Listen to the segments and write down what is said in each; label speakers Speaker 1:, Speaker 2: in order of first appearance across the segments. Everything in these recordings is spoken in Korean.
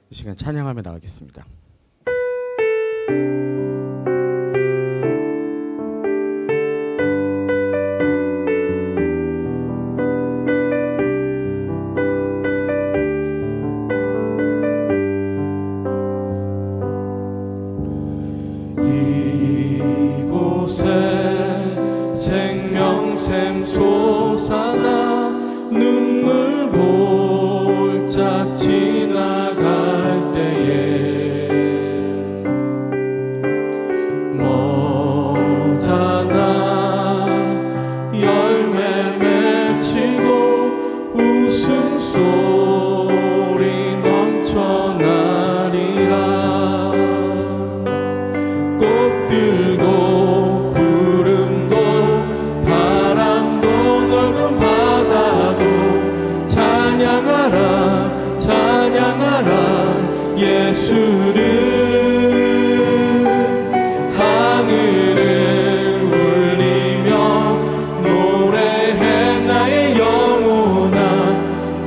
Speaker 1: 이 시간 찬양하며 나가겠습니다.
Speaker 2: 이곳에 생명샘 솟아나 눈물 골짝 지나갈 때에 머자나 열매 맺히고 웃음소리 넘쳐나리라. 꽃들도 구름도 바람도 넓은 바다도 찬양하라 찬양하라 예수를. 하늘을 울리며 노래해 나의 영혼아.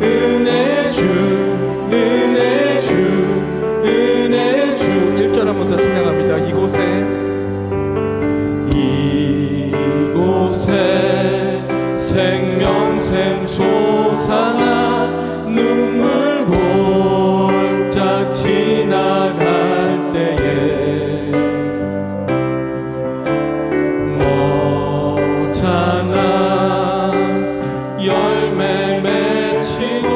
Speaker 2: 은혜 주 은혜 주 은혜 주. 1절 한 번 더 찬양합니다. 이곳에 생명샘 솟아나 눈물 골짝 지나갈 때에 머자나 열매 맺히고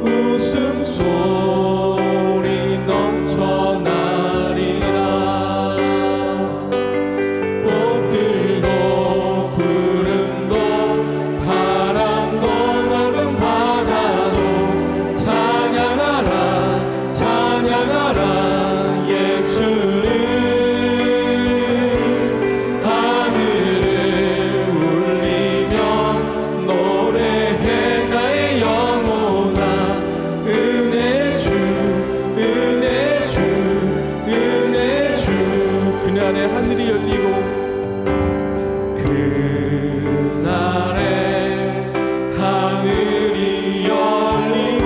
Speaker 2: 웃음소리 넘쳐나리라. 꽃들도 구름도 바람도 넓은 바다도 찬양하라 찬양하라 예수를. 하늘을 울리며 노래해 나의 영혼아. 은혜 주 은혜 주 은혜 주. 그네 안에 하늘이 열리고 그날에 하늘이 열리고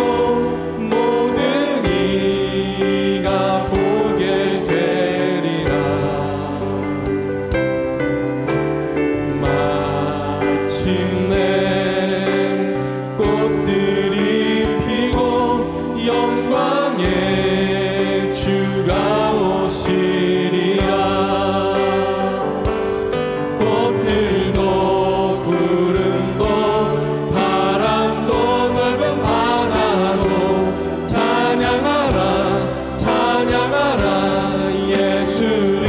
Speaker 2: 모든 이가 보게 되리라. 마침내 꽃들이 피고 영광의 주가 오시리라. 꽃들도 구름도 바람도 넓은 바다도 찬양하라 찬양하라 예수를.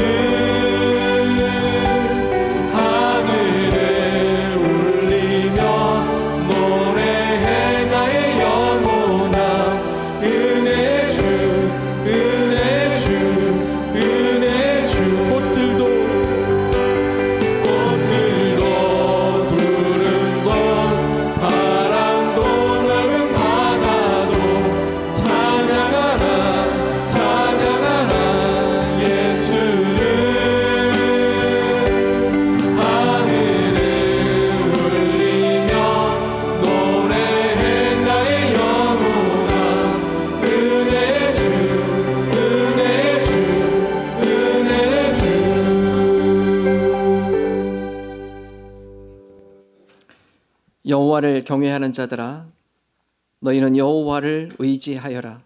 Speaker 2: 하늘을 울리며 노래해 나의 영혼아. 은혜 주 은혜 주 은혜 주. 꽃들도 구름도 바람도 넓은 바다도 찬양하라 찬양하라 예수를. 하늘을 울리며 노래해 나의 영혼아. 은혜 주 은혜 주 은혜 주.
Speaker 3: 여호와를 경외하는 자들아, 너희는 여호와를 의지하여라.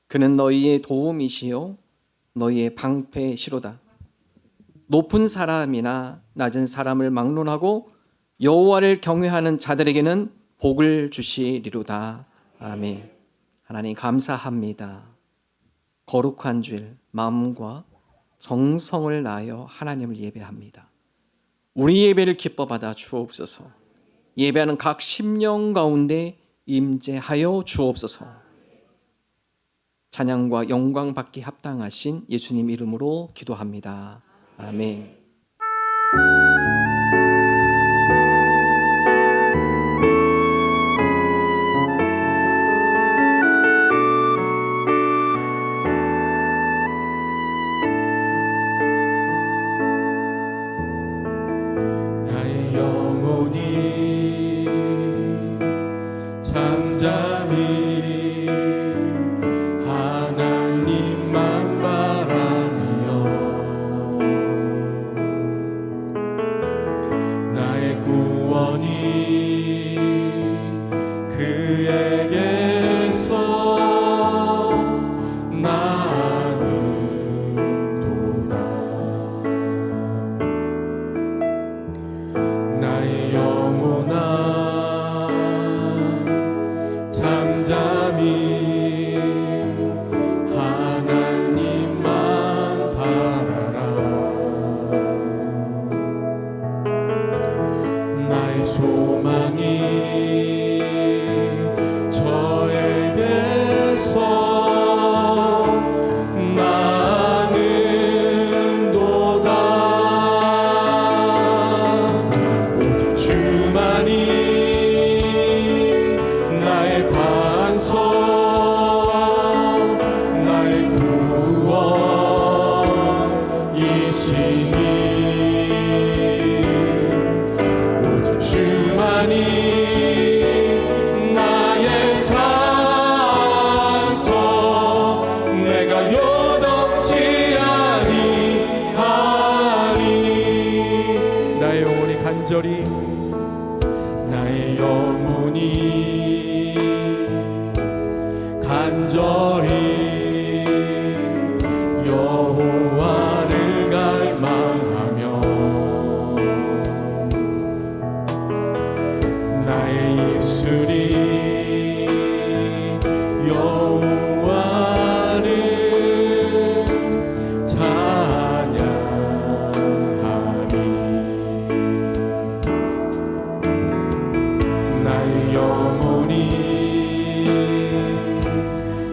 Speaker 3: 그는 너희의 도움이시요 너희의 방패시로다. 높은 사람이나 낮은 사람을 막론하고 여호와를 경외하는 자들에게는 복을 주시리로다. 아멘. 하나님 감사합니다. 거룩한 주일 마음과 정성을 다하여 하나님을 예배합니다. 우리 예배를 기뻐 받아 주옵소서. 예배하는 각 심령 가운데 임재하여 주옵소서. 찬양과 영광 받기 합당하신 예수님 이름으로 기도합니다. 아멘.
Speaker 2: 나의 영혼이 잠잠히 간절히 나의 영혼이 간절히 여호와를 갈망하며 나의 입술이 여호와를 찬양하리. 나의 영혼이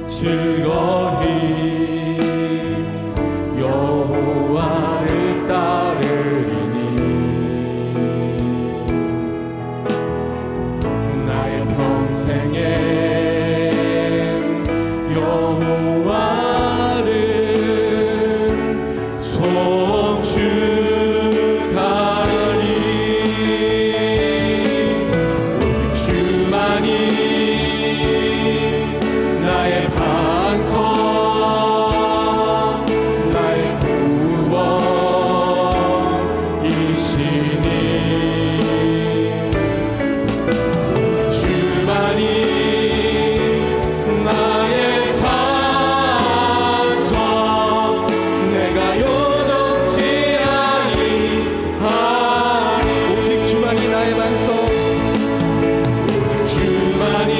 Speaker 2: 즐거이 여호와를 따르리니 나의 평생에 여호와를 송축하리. 오직 주만이 나의 반석 나의 구원이시니 오직 주만이 나의 산성 내가 요동치 아니하리. 오직 주만이 나의 반석 오직 주만이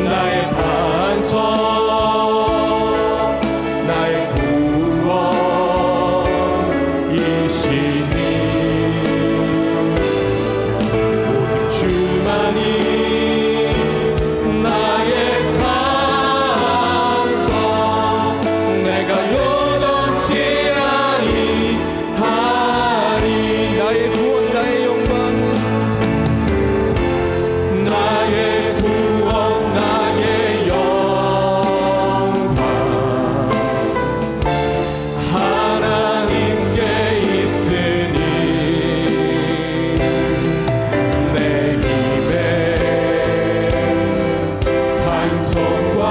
Speaker 2: 나의 반석 나의 구원이시니 오직 주만이 나의 산성 내가 요동치 아니하리. 나의 구원 나의 영광 나의 구원 나의 영광 하나님께 있으니 내 힘의 반석과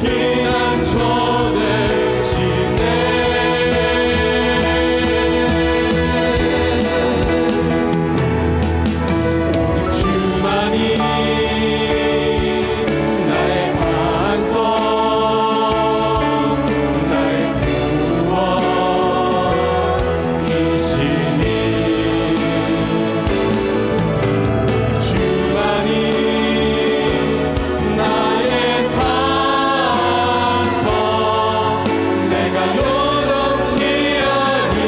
Speaker 2: 피난처 되시네. 오직 주만이 나의 반석 나의 구원이시니 오직 주만이 나의 산성 내가 요동치 아니하리.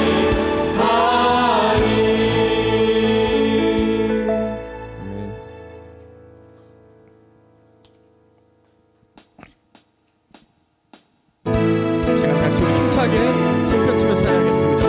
Speaker 2: 아멘. 이 시간 같이 우리 힘차게 손뼉치며 찬양하겠습니다.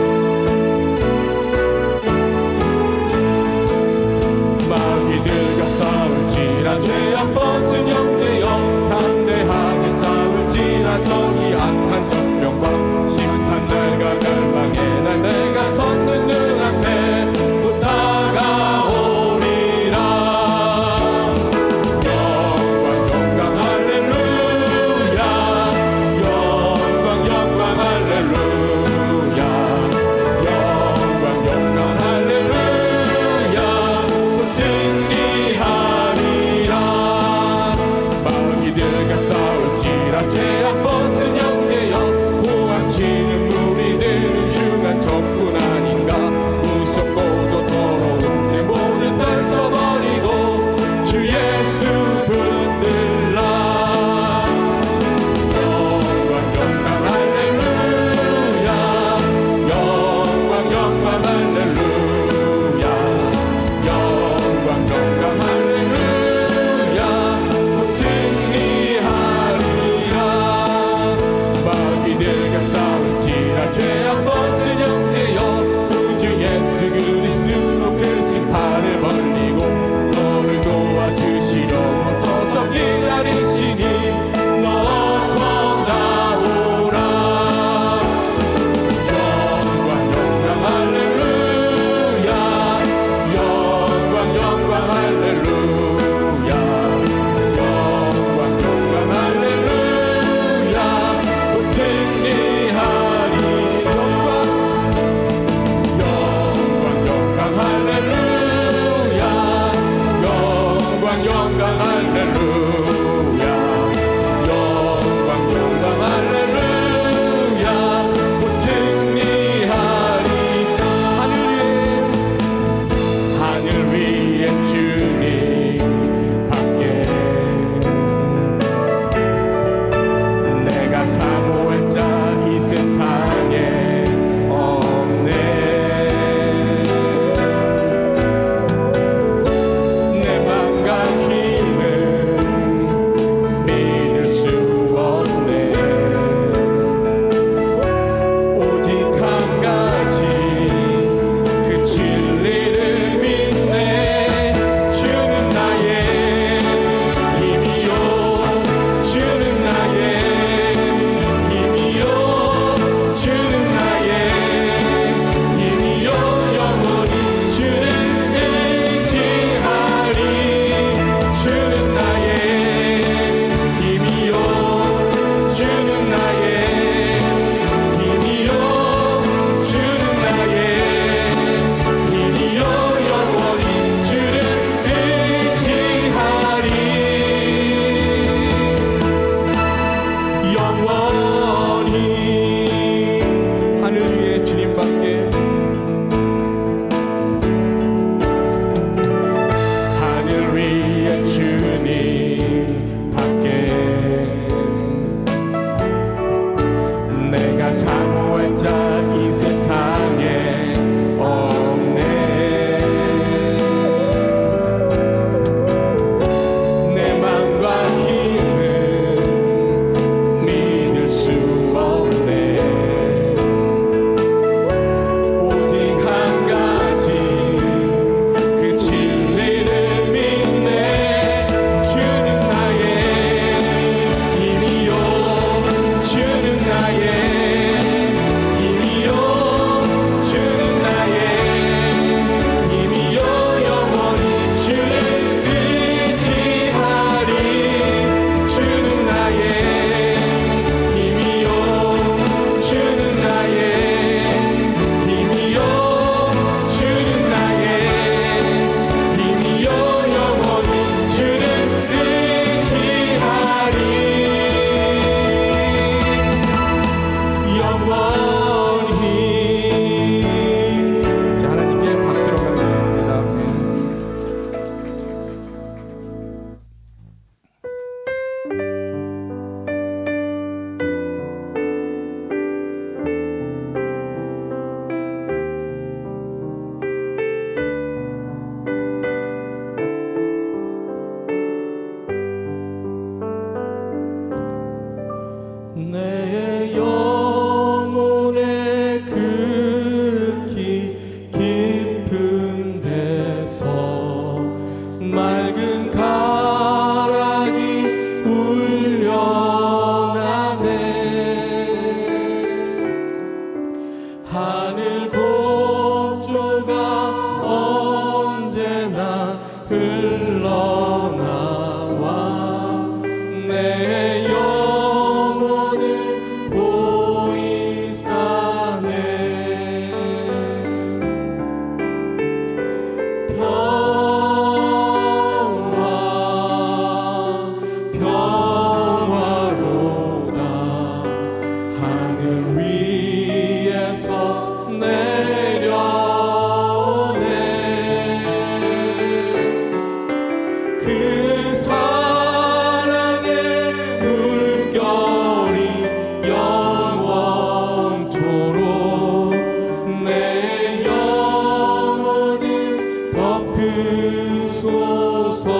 Speaker 2: 덮으소서.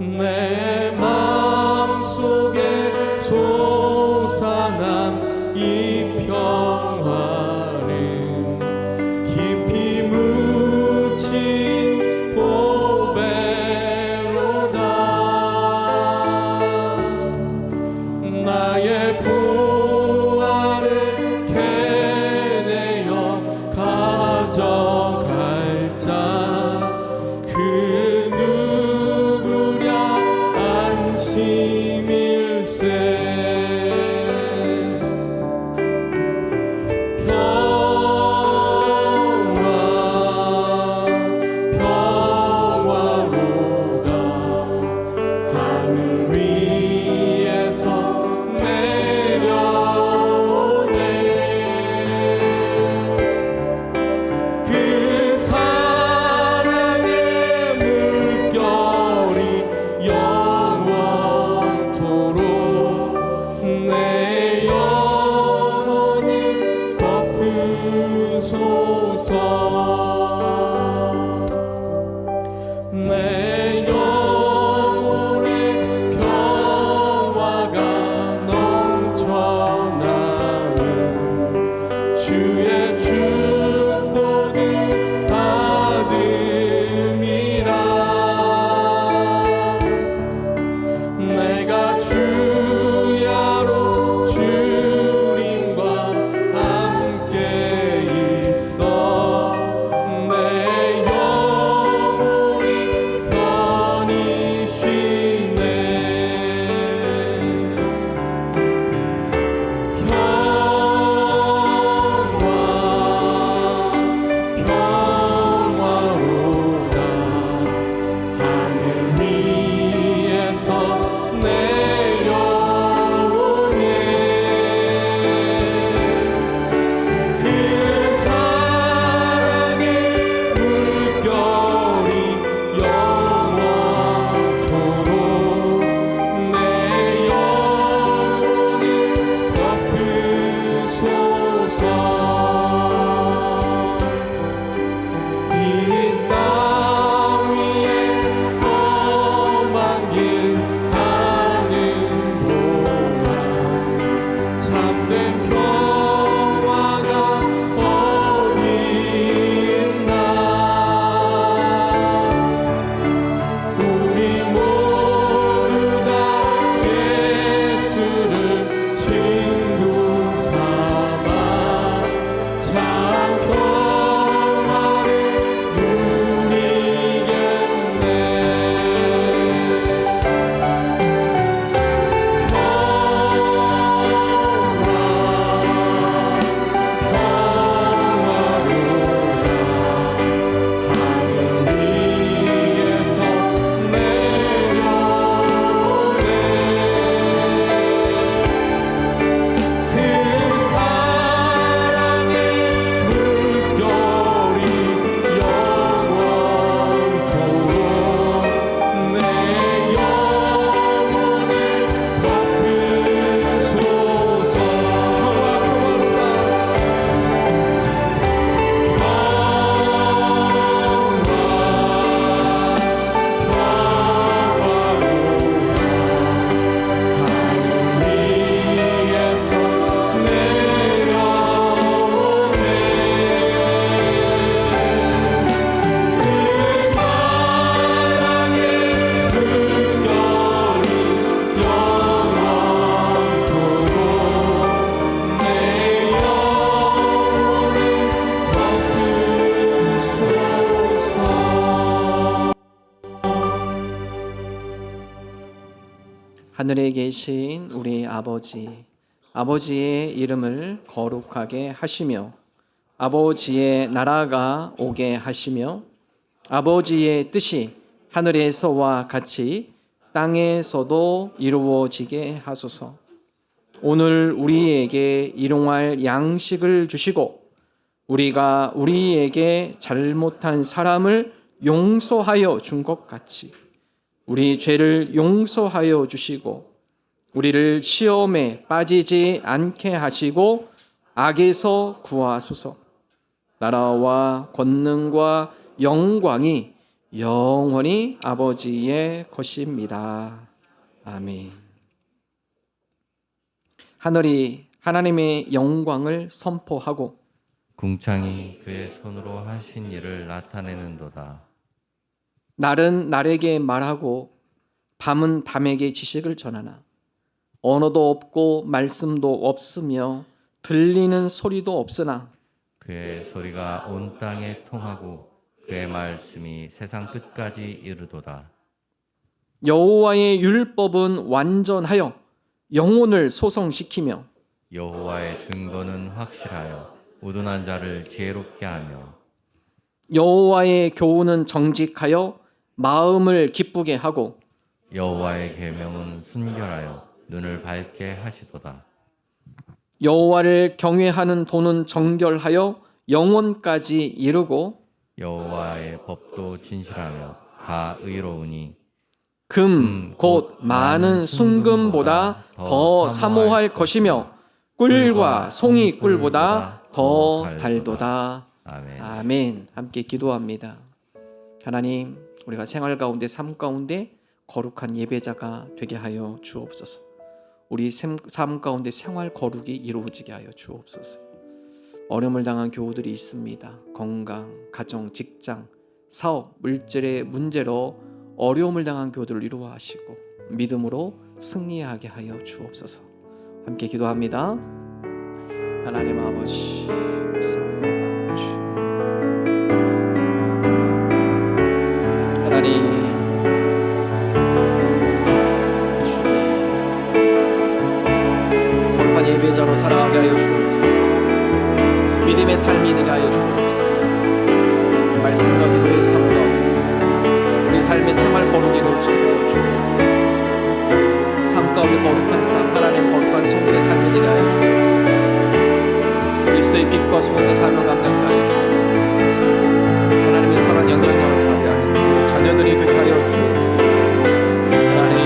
Speaker 2: 내 마음속에 솟아난 이 평화는 깊이 묻힌 보배로다. 나의 보화를 캐내어 가져갈 자 그 누구랴 안심일세. 평화로다. 하늘 위에서 내려오네. 그 사랑의 물결이 영원토록 내 영혼을 덮으소서. 내 영혼에 평화가 넘쳐나는 주의 축복을 받음이라. 내가 주야로 주님과 함께 있어 내 영혼이 편히 쉬네. 평화로다. 하늘 위에서 내려오네. 그 사랑의 물결이 영원토록 내 영혼을 덮으소서. 이 땅 위에 험한 길 가는 동안 참된 평화가 어디 있나. 우리 모두 다 예수를 친구 삼아 참 평화를 누리겠네. 하늘 위에서 내려오네. 그 사랑의 물결이 영원토록 내 영혼을 덮으소서. 위에서 내려오네. 그 사랑의 물결이 영원토록 내 영혼을 덮으소서.
Speaker 3: 하늘에 계신 우리 아버지의 이름을 거룩하게 하시며 아버지의 나라가 오게 하시며 아버지의 뜻이 하늘에서와 같이 땅에서도 이루어지게 하소서. 오늘 우리에게 일용할 양식을 주시고 우리가 우리에게 잘못한 사람을 용서하여 준 것 같이 우리 죄를 용서하여 주시고 우리를 시험에 빠지지 않게 하시고 악에서 구하소서. 나라와 권능과 영광이 영원히 아버지의 것입니다. 아멘. 하늘이 하나님의 영광을 선포하고
Speaker 2: 궁창이 그의 손으로 하신 일을 나타내는도다.
Speaker 3: 날은 날에게 말하고 밤은 밤에게 지식을 전하나 언어도 없고 말씀도 없으며 들리는 소리도 없으나
Speaker 2: 그의 소리가 온 땅에 통하고 그의 말씀이 세상 끝까지 이르도다.
Speaker 3: 여호와의 율법은 완전하여 영혼을 소성시키며
Speaker 2: 여호와의 증거는 확실하여 우둔한 자를 지혜롭게 하며
Speaker 3: 여호와의 교훈은 정직하여 마음을 기쁘게 하고
Speaker 2: 여호와의 계명은 순결하여 눈을 밝게 하시도다.
Speaker 3: 여호와를 경외하는 도는 정결하여 영원까지 이르고
Speaker 2: 여호와의 법도 진실하며 다 의로우니
Speaker 3: 금 곧 많은 순금보다 더 사모할 것이며 꿀과 송이 꿀보다 더 달도다.
Speaker 2: 아멘.
Speaker 3: 아멘. 함께 기도합니다. 하나님, 우리가 생활 가운데 삶 가운데 거룩한 예배자가 되게 하여 주옵소서. 우리 삶 가운데 생활 거룩이 이루어지게 하여 주옵소서. 어려움을 당한 교우들이 있습니다. 건강, 가정, 직장, 사업, 물질의 문제로 어려움을 당한 교우들을 이루어하시고 믿음으로 승리하게 하여 주옵소서. 함께 기도합니다. 하나님 아버지, 감사합니다. 하나님, 주님, 거룩한 예배자로 살아가게 하여 주옵소서. 믿음의 삶이 되게 하여 주옵소서. 말씀과 기도의 삶과 우리 삶의 생활 거룩이 이루어지게 하여 주옵소서. 삶 가운데 거룩한 삶, 하나님 거룩한 성도의 삶이 되게 하여 주옵소서. 그리스도의 빛과 소금의 삶을 감당케 하여 주옵소서. 하나님의 선한 영향력을 발휘하는 주의 자녀들이 되게 하여 주옵소서. 하나님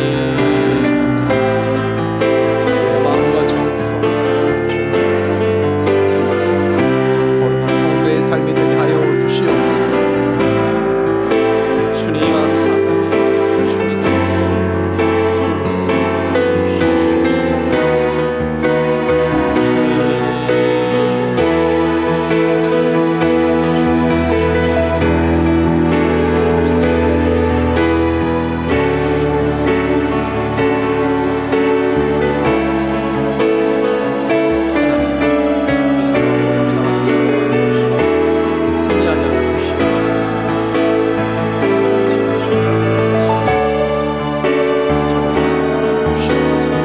Speaker 3: 감사합니다. 내 마음과 정성 주님 거룩한 성도의 삶이 되게 하여 주시옵소서. 주님 감사합니다. 주님 감사합니다. 주시옵소서.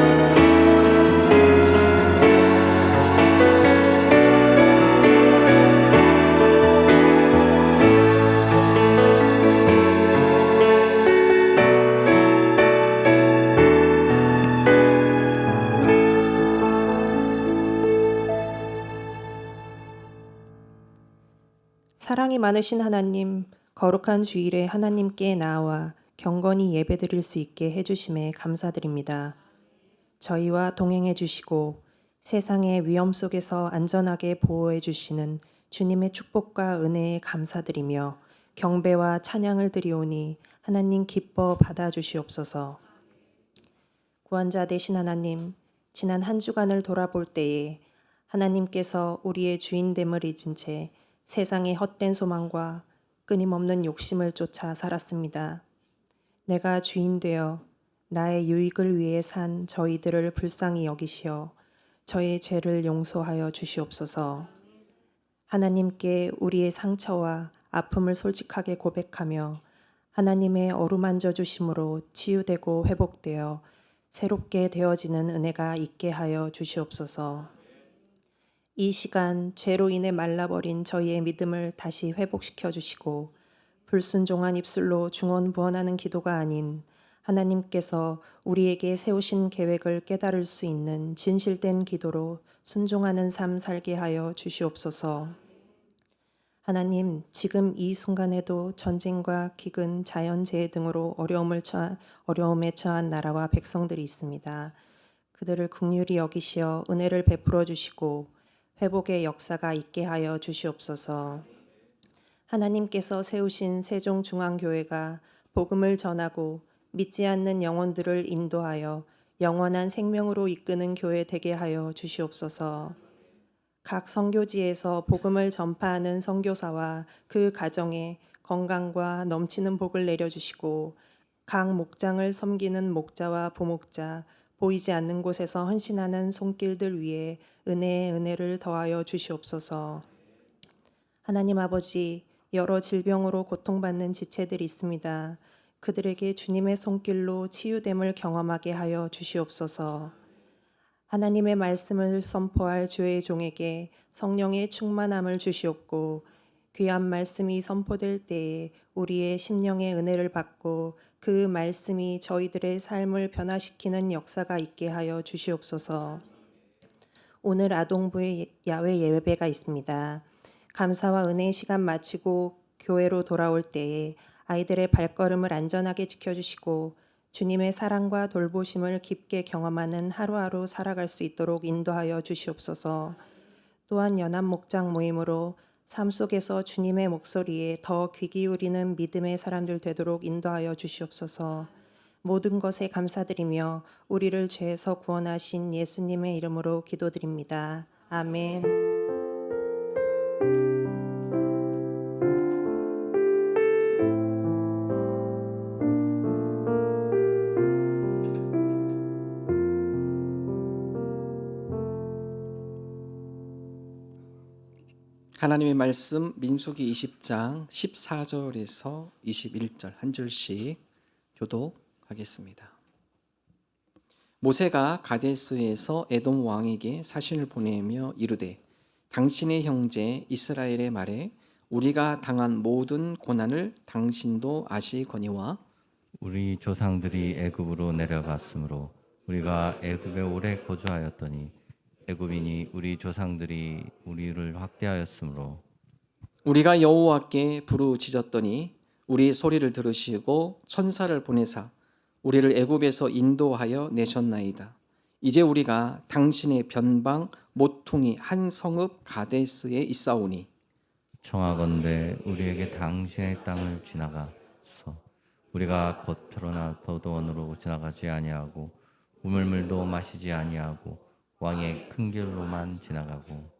Speaker 1: 사랑이 많으신 하나님, 거룩한 주일에 하나님께 나아와 경건히 예배드릴 수 있게 해주심에 감사드립니다. 저희와 동행해 주시고 세상의 위험 속에서 안전하게 보호해 주시는 주님의 축복과 은혜에 감사드리며 경배와 찬양을 드리오니 하나님 기뻐 받아주시옵소서. 구원자 되신 하나님, 지난 한 주간을 돌아볼 때에 하나님께서 우리의 주인됨을 잊은 채 세상의 헛된 소망과 끊임없는 욕심을 쫓아 살았습니다. 내가 주인 되어 나의 유익을 위해 산 저희들을 불쌍히 여기시어 저의 죄를 용서하여 주시옵소서. 하나님께 우리의 상처와 아픔을 솔직하게 고백하며 하나님의 어루만져 주심으로 치유되고 회복되어 새롭게 되어지는 은혜가 있게 하여 주시옵소서. 이 시간 죄로 인해 말라버린 저희의 믿음을 다시 회복시켜 주시고 불순종한 입술로 중언부언하는 기도가 아닌 하나님께서 우리에게 세우신 계획을 깨달을 수 있는 진실된 기도로 순종하는 삶 살게 하여 주시옵소서. 하나님, 지금 이 순간에도 전쟁과 기근, 자연재해 등으로 어려움에 처한 나라와 백성들이 있습니다. 그들을 긍휼히 여기시어 은혜를 베풀어 주시고 회복의 역사가 있게 하여 주시옵소서. 하나님께서 세우신 세종중앙교회가 복음을 전하고 믿지 않는 영혼들을 인도하여 영원한 생명으로 이끄는 교회 되게 하여 주시옵소서. 각 선교지에서 복음을 전파하는 선교사와 그 가정에 건강과 넘치는 복을 내려주시고 각 목장을 섬기는 목자와 부목자, 보이지 않는 곳에서 헌신하는 손길들 위에 은혜의 은혜를 더하여 주시옵소서. 하나님 아버지, 여러 질병으로 고통받는 지체들이 있습니다. 그들에게 주님의 손길로 치유됨을 경험하게 하여 주시옵소서. 하나님의 말씀을 선포할 주의 종에게 성령의 충만함을 주시옵고 귀한 말씀이 선포될 때에 우리의 심령의 은혜를 받고 그 말씀이 저희들의 삶을 변화시키는 역사가 있게 하여 주시옵소서. 오늘 아동부의 야외 예배가 있습니다. 감사와 은혜의 시간 마치고 교회로 돌아올 때에 아이들의 발걸음을 안전하게 지켜주시고 주님의 사랑과 돌보심을 깊게 경험하는 하루하루 살아갈 수 있도록 인도하여 주시옵소서. 또한 연합 목장 모임으로 삶 속에서 주님의 목소리에 더 귀 기울이는 믿음의 사람들 되도록 인도하여 주시옵소서. 모든 것에 감사드리며 우리를 죄에서 구원하신 예수님의 이름으로 기도드립니다. 아멘.
Speaker 3: 하나님의 말씀 민수기 20장 14절에서 21절 한 줄씩 교독하겠습니다. 모세가 가데스에서 에돔 왕에게 사신을 보내며 이르되 당신의 형제 이스라엘의 말에 우리가 당한 모든 고난을 당신도 아시거니와
Speaker 2: 우리 조상들이 애굽으로 내려갔으므로 우리가 애굽에 오래 거주하였더니 애굽인이 우리 조상들이 우리를 학대하였으므로
Speaker 3: 우리가 여호와께 부르짖었더니 우리 소리를 들으시고 천사를 보내사 우리를 애굽에서 인도하여 내셨나이다. 이제 우리가 당신의 변방 모퉁이 한 성읍 가데스에 있사오니
Speaker 2: 청하건대 우리에게 당신의 땅을 지나가서 우리가 겉으로나 더도원으로 지나가지 아니하고 우물물도 마시지 아니하고 왕의 큰 길로만 지나가고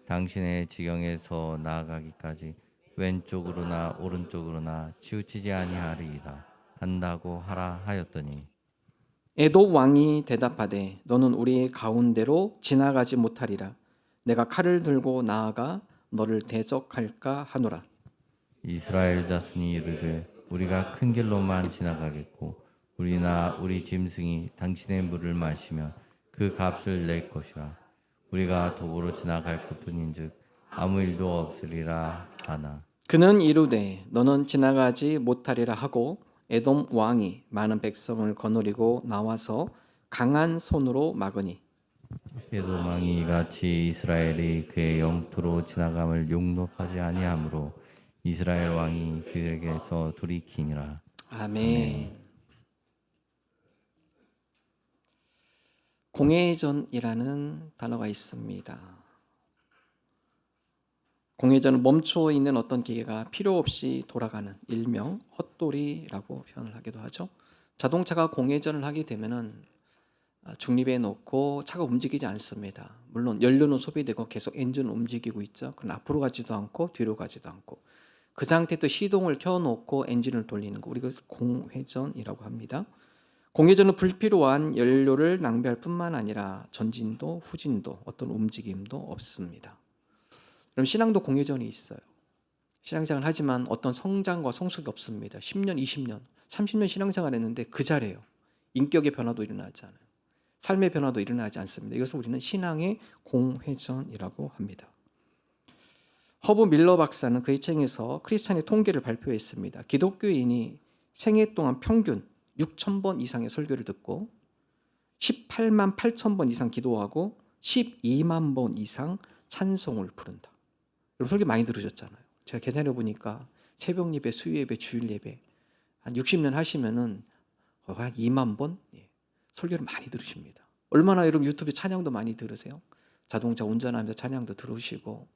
Speaker 2: 당신의 지경에서 나아가기까지 왼쪽으로나 오른쪽으로나 치우치지 아니하리이다 한다고 하라 하였더니
Speaker 3: 에돔 왕이 대답하되 너는 우리 가운데로 지나가지 못하리라. 내가 칼을 들고 나아가 너를 대적할까 하노라.
Speaker 2: 이스라엘 자손이 이르되 우리가 큰 길로만 지나가겠고 우리나 우리 짐승이 당신의 물을 마시면 그 값을 낼 것이라. 우리가 도보로 지나갈 것뿐인즉 아무 일도 없으리라 하나.
Speaker 3: 그는 이르되 너는 지나가지 못하리라 하고 에돔 왕이 많은 백성을 거느리고 나와서 강한 손으로 막으니
Speaker 2: 에돔 왕이 이같이 이스라엘이 그의 영토로 지나감을 용납하지 아니하므로 이스라엘 왕이 그에게서 돌이키니라.
Speaker 3: 아멘. 공회전이라는 단어가 있습니다. 공회전은 멈추어 있는 어떤 기계가 필요 없이 돌아가는 일명 헛돌이라고 표현을 하기도 하죠. 자동차가 공회전을 하게 되면은 중립에 놓고 차가 움직이지 않습니다. 물론 연료는 소비되고 계속 엔진은 움직이고 있죠. 그건 앞으로 가지도 않고 뒤로 가지도 않고 그 상태에서 시동을 켜놓고 엔진을 돌리는 거 우리가 공회전이라고 합니다. 공회전은 불필요한 연료를 낭비할 뿐만 아니라 전진도 후진도 어떤 움직임도 없습니다. 그럼 신앙도 공회전이 있어요. 신앙생활 하지만 어떤 성장과 성숙이 없습니다. 10년, 20년, 30년 신앙생활 했는데 그 자리에요. 인격의 변화도 일어나지 않아요. 삶의 변화도 일어나지 않습니다. 이것을 우리는 신앙의 공회전이라고 합니다. 허브 밀러 박사는 그의 책에서 크리스찬의 통계를 발표했습니다. 기독교인이 생애 동안 평균 6,000번 이상의 설교를 듣고 18만 8천 번 이상 기도하고 12만 번 이상 찬송을 부른다. 여러분 설교 많이 들으셨잖아요. 제가 계산해 보니까 새벽 예배, 수요 예배, 주일 예배 한 60년 하시면은 한 2만 번 설교를 많이 들으십니다. 얼마나 여러분 유튜브에 찬양도 많이 들으세요? 자동차 운전하면서 찬양도 들으시고.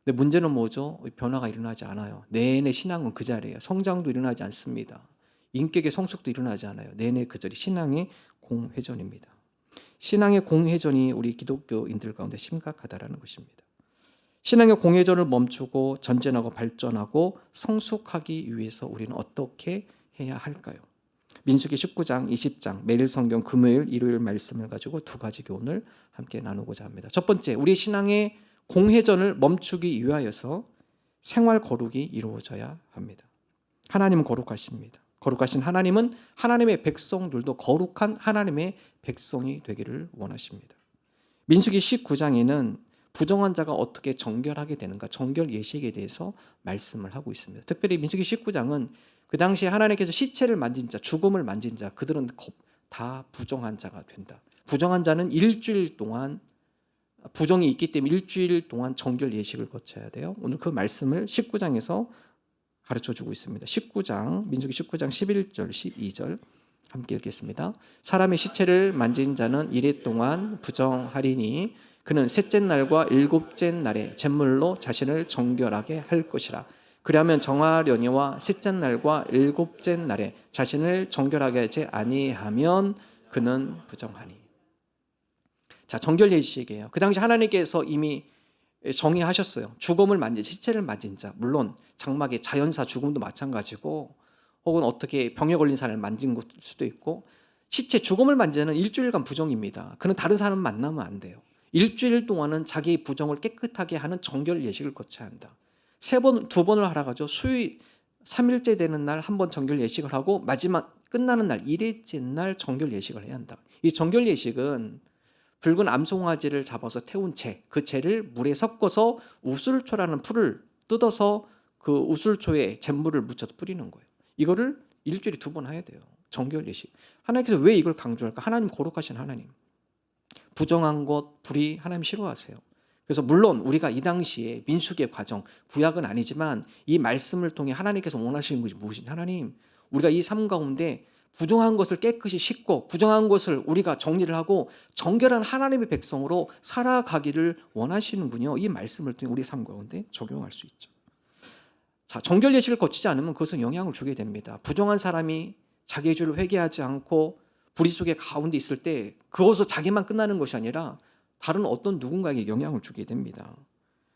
Speaker 3: 근데 문제는 뭐죠? 변화가 일어나지 않아요. 내내 신앙은 그 자리예요. 성장도 일어나지 않습니다. 인격의 성숙도 일어나지 않아요. 내내 그 자리. 신앙의 공회전입니다. 신앙의 공회전이 우리 기독교인들 가운데 심각하다라는 것입니다. 신앙의 공회전을 멈추고 전진하고 발전하고 성숙하기 위해서 우리는 어떻게 해야 할까요? 민수기 19장, 20장, 매일 성경 금요일, 일요일 말씀을 가지고 두 가지 교훈을 함께 나누고자 합니다. 첫 번째, 우리 신앙의 공회전을 멈추기 위하여서 생활 거룩이 이루어져야 합니다. 하나님은 거룩하십니다. 거룩하신 하나님은 하나님의 백성들도 거룩한 하나님의 백성이 되기를 원하십니다. 민수기 19장에는 부정한 자가 어떻게 정결하게 되는가, 정결 예식에 대해서 말씀을 하고 있습니다. 특별히 민수기 19장은 그 당시에 하나님께서 시체를 만진 자, 죽음을 만진 자, 그들은 다 부정한 자가 된다. 부정한 자는 일주일 동안 부정이 있기 때문에 일주일 동안 정결 예식을 거쳐야 돼요. 오늘 그 말씀을 19장에서 가르쳐주고 있습니다. 19장, 민수기 19장 11절, 12절 함께 읽겠습니다. 사람의 시체를 만진 자는 이래 동안 부정하리니 그는 셋째 날과 일곱째 날에 제물로 자신을 정결하게 할 것이라. 그리하면 정하려니와 셋째 날과 일곱째 날에 자신을 정결하게 하지 아니하면 그는 부정하니. 자, 정결 예식이에요. 그 당시 하나님께서 이미 정의하셨어요. 죽음을 만진, 시체를 만진 자, 물론 장막의 자연사 죽음도 마찬가지고, 혹은 어떻게 병에 걸린 사람을 만진 걸 수도 있고, 시체 죽음을 만진 자는 일주일간 부정입니다. 그는 다른 사람 만나면 안 돼요. 일주일 동안은 자기의 부정을 깨끗하게 하는 정결 예식을 거쳐야 한다. 두 번을 하라 가죠. 수요일 3일째 되는 날 한 번 정결 예식을 하고 마지막 끝나는 날 1일째 날 정결 예식을 해야 한다. 이 정결 예식은 붉은 암송아지를 잡아서 태운 채, 그 채를 물에 섞어서 우슬초라는 풀을 뜯어서 그 우슬초에 잿물을 묻혀서 뿌리는 거예요. 이거를 일주일에 2번 해야 돼요. 정결 예식. 하나님께서 왜 이걸 강조할까? 하나님 거룩하신 하나님. 부정한 것, 불의 하나님 싫어하세요. 그래서 물론 우리가 이 당시에 민수기의 과정, 구약은 아니지만 이 말씀을 통해 하나님께서 원하시는 것이 무엇인지, 하나님 우리가 이 삶 가운데 부정한 것을 깨끗이 씻고 부정한 것을 우리가 정리를 하고 정결한 하나님의 백성으로 살아가기를 원하시는군요. 이 말씀을 통해 우리 삶 가운데 적용할 수 있죠. 자, 정결 예식을 거치지 않으면 그것은 영향을 주게 됩니다. 부정한 사람이 자기의 죄를 회개하지 않고 불의 속에 가운데 있을 때 그것으로 자기만 끝나는 것이 아니라 다른 어떤 누군가에게 영향을 주게 됩니다.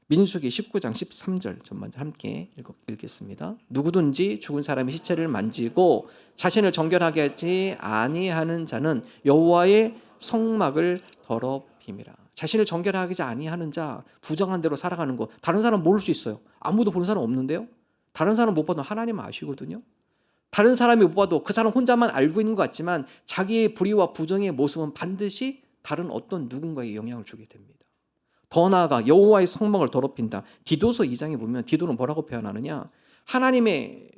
Speaker 3: 민수기 19장 13절 좀 먼저 함께 읽겠습니다. 누구든지 죽은 사람의 시체를 만지고 자신을 정결하게 하지 아니하는 자는 여호와의 성막을 더럽힘이라. 자신을 정결하게 하지 아니하는 자, 부정한 대로 살아가는 거. 다른 사람 모를 수 있어요. 아무도 보는 사람 없는데요. 다른 사람 못 봐도 하나님은 아시거든요. 다른 사람이 못 봐도 그 사람 혼자만 알고 있는 것 같지만 자기의 불의와 부정의 모습은 반드시 다른 어떤 누군가에게 영향을 주게 됩니다. 더 나아가 여호와의 성막을 더럽힌다. 디도서 2장에 보면 디도는 뭐라고 표현하느냐, 하나님의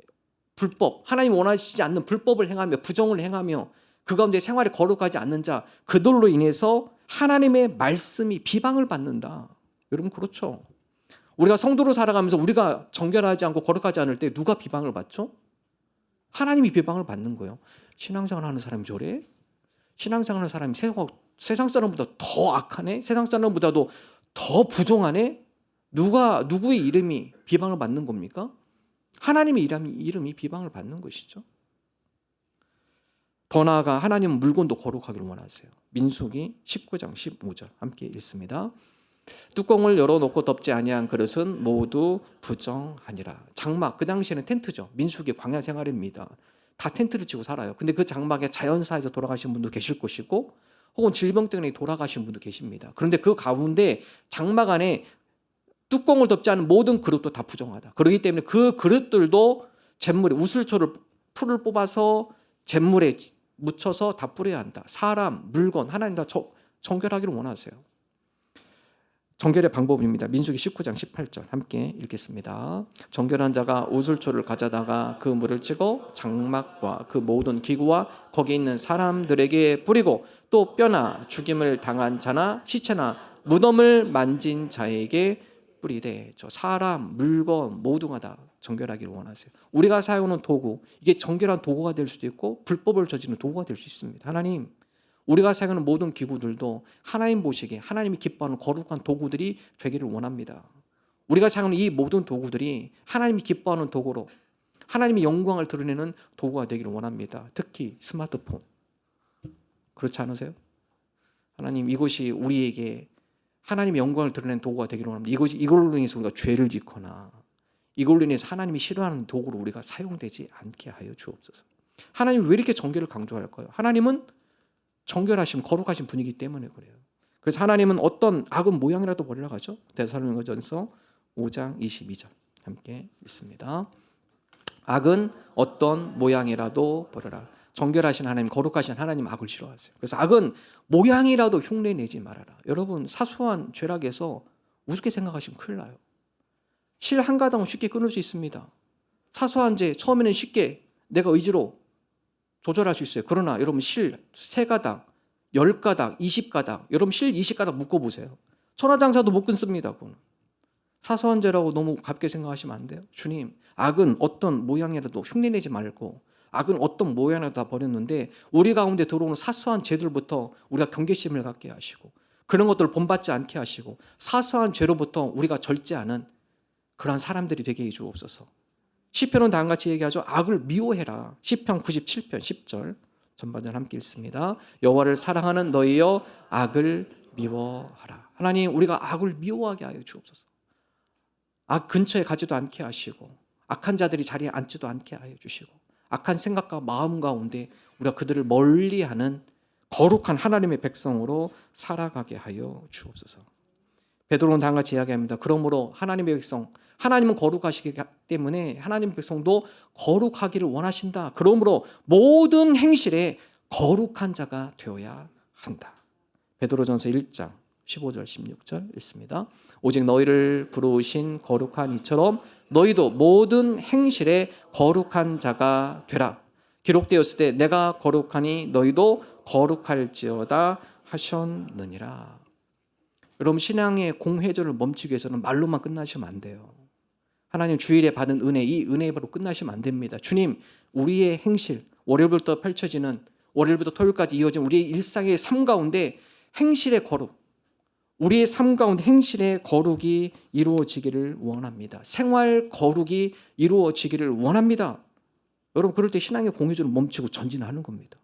Speaker 3: 불법, 하나님 원하시지 않는 불법을 행하며 부정을 행하며 그 가운데 생활이 거룩하지 않는 자, 그들로 인해서 하나님의 말씀이 비방을 받는다. 여러분 그렇죠? 우리가 성도로 살아가면서 우리가 정결하지 않고 거룩하지 않을 때 누가 비방을 받죠? 하나님이 비방을 받는 거예요. 신앙생활 하는 사람이 저래? 신앙생활 하는 사람이 세상 사람보다 더 악하네? 세상 사람보다도 더 부정하네? 누구의 이름이 비방을 받는 겁니까? 하나님의 이름이 비방을 받는 것이죠. 더 나아가 하나님은 물건도 거룩하기를 원하세요. 민수기 19장 15절 함께 읽습니다. 뚜껑을 열어놓고 덮지 아니한 그릇은 모두 부정하니라. 장막, 그 당시에는 텐트죠. 민수기 광야 생활입니다. 다 텐트를 치고 살아요. 근데 그 장막에 자연사에서 돌아가신 분도 계실 것이고 혹은 질병 때문에 돌아가신 분도 계십니다. 그런데 그 가운데 장막 안에 뚜껑을 덮지 않은 모든 그릇도 다 부정하다. 그렇기 때문에 그 그릇들도 잿물에 우슬초를 풀을 뽑아서 잿물에 묻혀서 다 뿌려야 한다. 사람, 물건, 하나님 다 정결하기를 원하세요. 정결의 방법입니다. 민수기 19장 18절 함께 읽겠습니다. 정결한 자가 우슬초를 가져다가 그 물을 찍어 장막과 그 모든 기구와 거기 있는 사람들에게 뿌리고 또 뼈나 죽임을 당한 자나 시체나 무덤을 만진 자에게 뿌리되. 저 사람, 물건 모두가 다 정결하기를 원하세요. 우리가 사용하는 도구, 이게 정결한 도구가 될 수도 있고 불법을 저지르는 도구가 될 수 있습니다. 하나님, 우리가 사용하는 모든 기구들도 하나님 보시기에 하나님이 기뻐하는 거룩한 도구들이 되기를 원합니다. 우리가 사용하는 이 모든 도구들이 하나님이 기뻐하는 도구로 하나님의 영광을 드러내는 도구가 되기를 원합니다. 특히 스마트폰. 그렇지 않으세요? 하나님, 이것이 우리에게 하나님의 영광을 드러내는 도구가 되기를 원합니다. 이걸로 인해서 우리가 죄를 짓거나 이걸로 인해서 하나님이 싫어하는 도구로 우리가 사용되지 않게 하여 주옵소서. 하나님이 왜 이렇게 정결을 강조할까요? 하나님은 정결하신 거룩하신 분이기 때문에 그래요. 그래서 하나님은 어떤 악은 모양이라도 버리라 하죠. 데살로니가전서 5장 22절 함께 읽습니다. 악은 어떤 모양이라도 버려라. 정결하신 하나님, 거룩하신 하나님 악을 싫어하세요. 그래서 악은 모양이라도 흉내내지 말아라. 여러분, 사소한 죄락에서 우습게 생각하시면 큰일 나요. 실 한 가닥은 쉽게 끊을 수 있습니다. 사소한 죄 처음에는 쉽게 내가 의지로 조절할 수 있어요. 그러나 여러분, 실 3가닥, 10가닥, 20가닥, 여러분 실 20가닥 묶어보세요. 천하장사도 못 끊습니다. 그거는. 사소한 죄라고 너무 가볍게 생각하시면 안 돼요. 주님, 악은 어떤 모양이라도 흉내내지 말고 악은 어떤 모양이라도 다 버렸는데 우리 가운데 들어오는 사소한 죄들부터 우리가 경계심을 갖게 하시고 그런 것들을 본받지 않게 하시고 사소한 죄로부터 우리가 절제하는 그러한 사람들이 되게 해 주옵소서. 시편은 다음과 같이 얘기하죠. 악을 미워해라. 시편 97편 10절 전반전 함께 읽습니다. 여호와를 사랑하는 너희여 악을 미워하라. 하나님, 우리가 악을 미워하게 하여 주옵소서. 악 근처에 가지도 않게 하시고 악한 자들이 자리에 앉지도 않게 하여 주시고 악한 생각과 마음 가운데 우리가 그들을 멀리하는 거룩한 하나님의 백성으로 살아가게 하여 주옵소서. 베드로는 다음과 같이 이야기합니다. 그러므로 하나님의 백성, 하나님은 거룩하시기 때문에 하나님의 백성도 거룩하기를 원하신다. 그러므로 모든 행실에 거룩한 자가 되어야 한다. 베드로전서 1장 15절 16절 읽습니다. 오직 너희를 부르신 거룩한 이처럼 너희도 모든 행실에 거룩한 자가 되라. 기록되었을 때 내가 거룩하니 너희도 거룩할지어다 하셨느니라. 여러분, 신앙의 공회전을 멈추기 위해서는 말로만 끝나시면 안 돼요. 하나님 주일에 받은 은혜, 이 은혜로 끝나시면 안 됩니다. 주님, 우리의 행실, 월요일부터 펼쳐지는 월요일부터 토요일까지 이어진 우리의 일상의 삶 가운데 행실의 거룩, 우리의 삶 가운데 행실의 거룩이 이루어지기를 원합니다. 생활 거룩이 이루어지기를 원합니다. 여러분, 그럴 때 신앙의 공회전을 멈추고 전진하는 겁니다.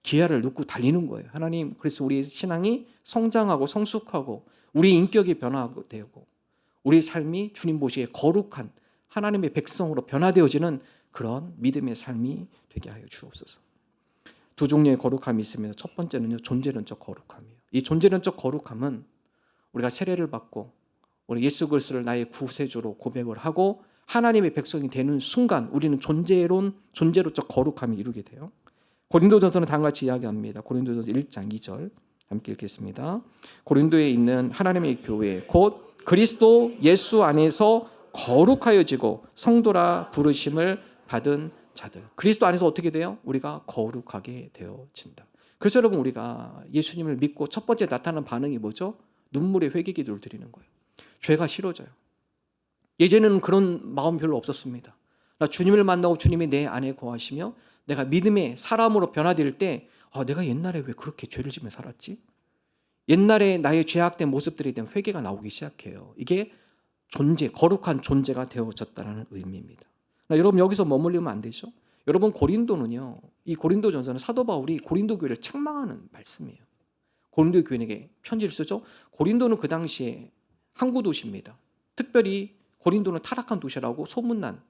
Speaker 3: 기아를 놓고 달리는 거예요. 하나님, 그래서 우리의 신앙이 성장하고 성숙하고 우리 인격이 변화하고 되고 우리 삶이 주님 보시기에 거룩한 하나님의 백성으로 변화되어지는 그런 믿음의 삶이 되게 하여 주옵소서. 두 종류의 거룩함이 있습니다. 첫 번째는요, 존재론적 거룩함이에요. 이 존재론적 거룩함은 우리가 세례를 받고 우리 예수 그리스도를 나의 구세주로 고백을 하고 하나님의 백성이 되는 순간 우리는 존재론적 거룩함을 이루게 돼요. 고린도전서는 다음과 같이 이야기합니다. 고린도전서 1장 2절 함께 읽겠습니다. 고린도에 있는 하나님의 교회 곧 그리스도 예수 안에서 거룩하여지고 성도라 부르심을 받은 자들. 그리스도 안에서 어떻게 돼요? 우리가 거룩하게 되어진다. 그래서 여러분, 우리가 예수님을 믿고 첫 번째 나타나는 반응이 뭐죠? 눈물의 회개기도를 드리는 거예요. 죄가 싫어져요. 예전에는 그런 마음 별로 없었습니다. 나 주님을 만나고 주님이 내 안에 거하시며 내가 믿음의 사람으로 변화될 때 내가 옛날에 왜 그렇게 죄를 지며 살았지? 옛날에 나의 죄악된 모습들에 대한 회개가 나오기 시작해요. 이게 거룩한 존재가 되어졌다는 의미입니다. 여러분, 여기서 머물리면 안 되죠? 여러분, 고린도는요, 이 고린도전서는 사도 바울이 고린도 교회를 책망하는 말씀이에요. 고린도 교인에게 편지를 쓰죠. 고린도는 그 당시에 항구 도시입니다. 특별히 고린도는 타락한 도시라고 소문난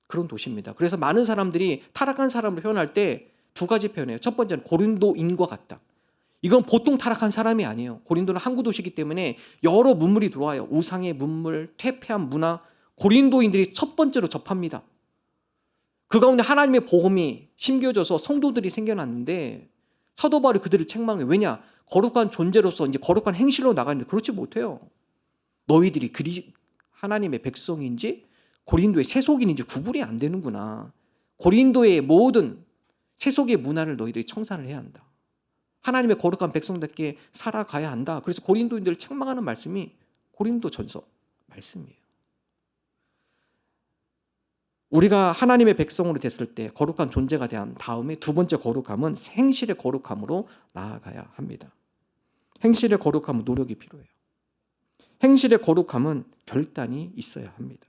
Speaker 3: 그런 도시입니다. 그래서 많은 사람들이 타락한 사람을 표현할 때 두 가지 표현해요. 첫 번째는 고린도인과 같다. 이건 보통 타락한 사람이 아니에요. 고린도는 항구 도시이기 때문에 여러 문물이 들어와요. 우상의 문물, 퇴폐한 문화, 고린도인들이 첫 번째로 접합니다. 그 가운데 하나님의 복음이 심겨져서 성도들이 생겨났는데 사도 바울이 그들을 책망해요. 왜냐? 거룩한 존재로서 이제 거룩한 행실로 나가는데 그렇지 못해요. 너희들이 하나님의 백성인지 고린도의 세속인인지 구분이 안 되는구나. 고린도의 모든 세속의 문화를 너희들이 청산을 해야 한다. 하나님의 거룩한 백성답게 살아가야 한다. 그래서 고린도인들을 책망하는 말씀이 고린도전서 말씀이에요. 우리가 하나님의 백성으로 됐을 때 거룩한 존재가 된 다음에 두 번째 거룩함은 행실의 거룩함으로 나아가야 합니다. 행실의 거룩함은 노력이 필요해요. 행실의 거룩함은 결단이 있어야 합니다.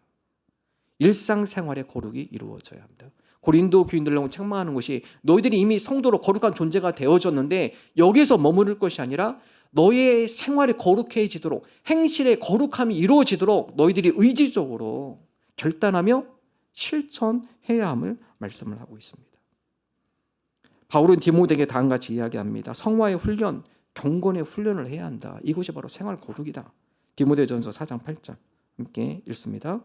Speaker 3: 일상생활의 거룩이 이루어져야 합니다. 고린도 교인들을 책망하는 것이 너희들이 이미 성도로 거룩한 존재가 되어졌는데 여기에서 머무를 것이 아니라 너의 생활이 거룩해지도록 행실의 거룩함이 이루어지도록 너희들이 의지적으로 결단하며 실천해야 함을 말씀을 하고 있습니다. 바울은 디모데에게 다음과 같이 이야기합니다. 성화의 훈련, 경건의 훈련을 해야 한다. 이것이 바로 생활 거룩이다. 디모데전서 4장 8절 함께 읽습니다.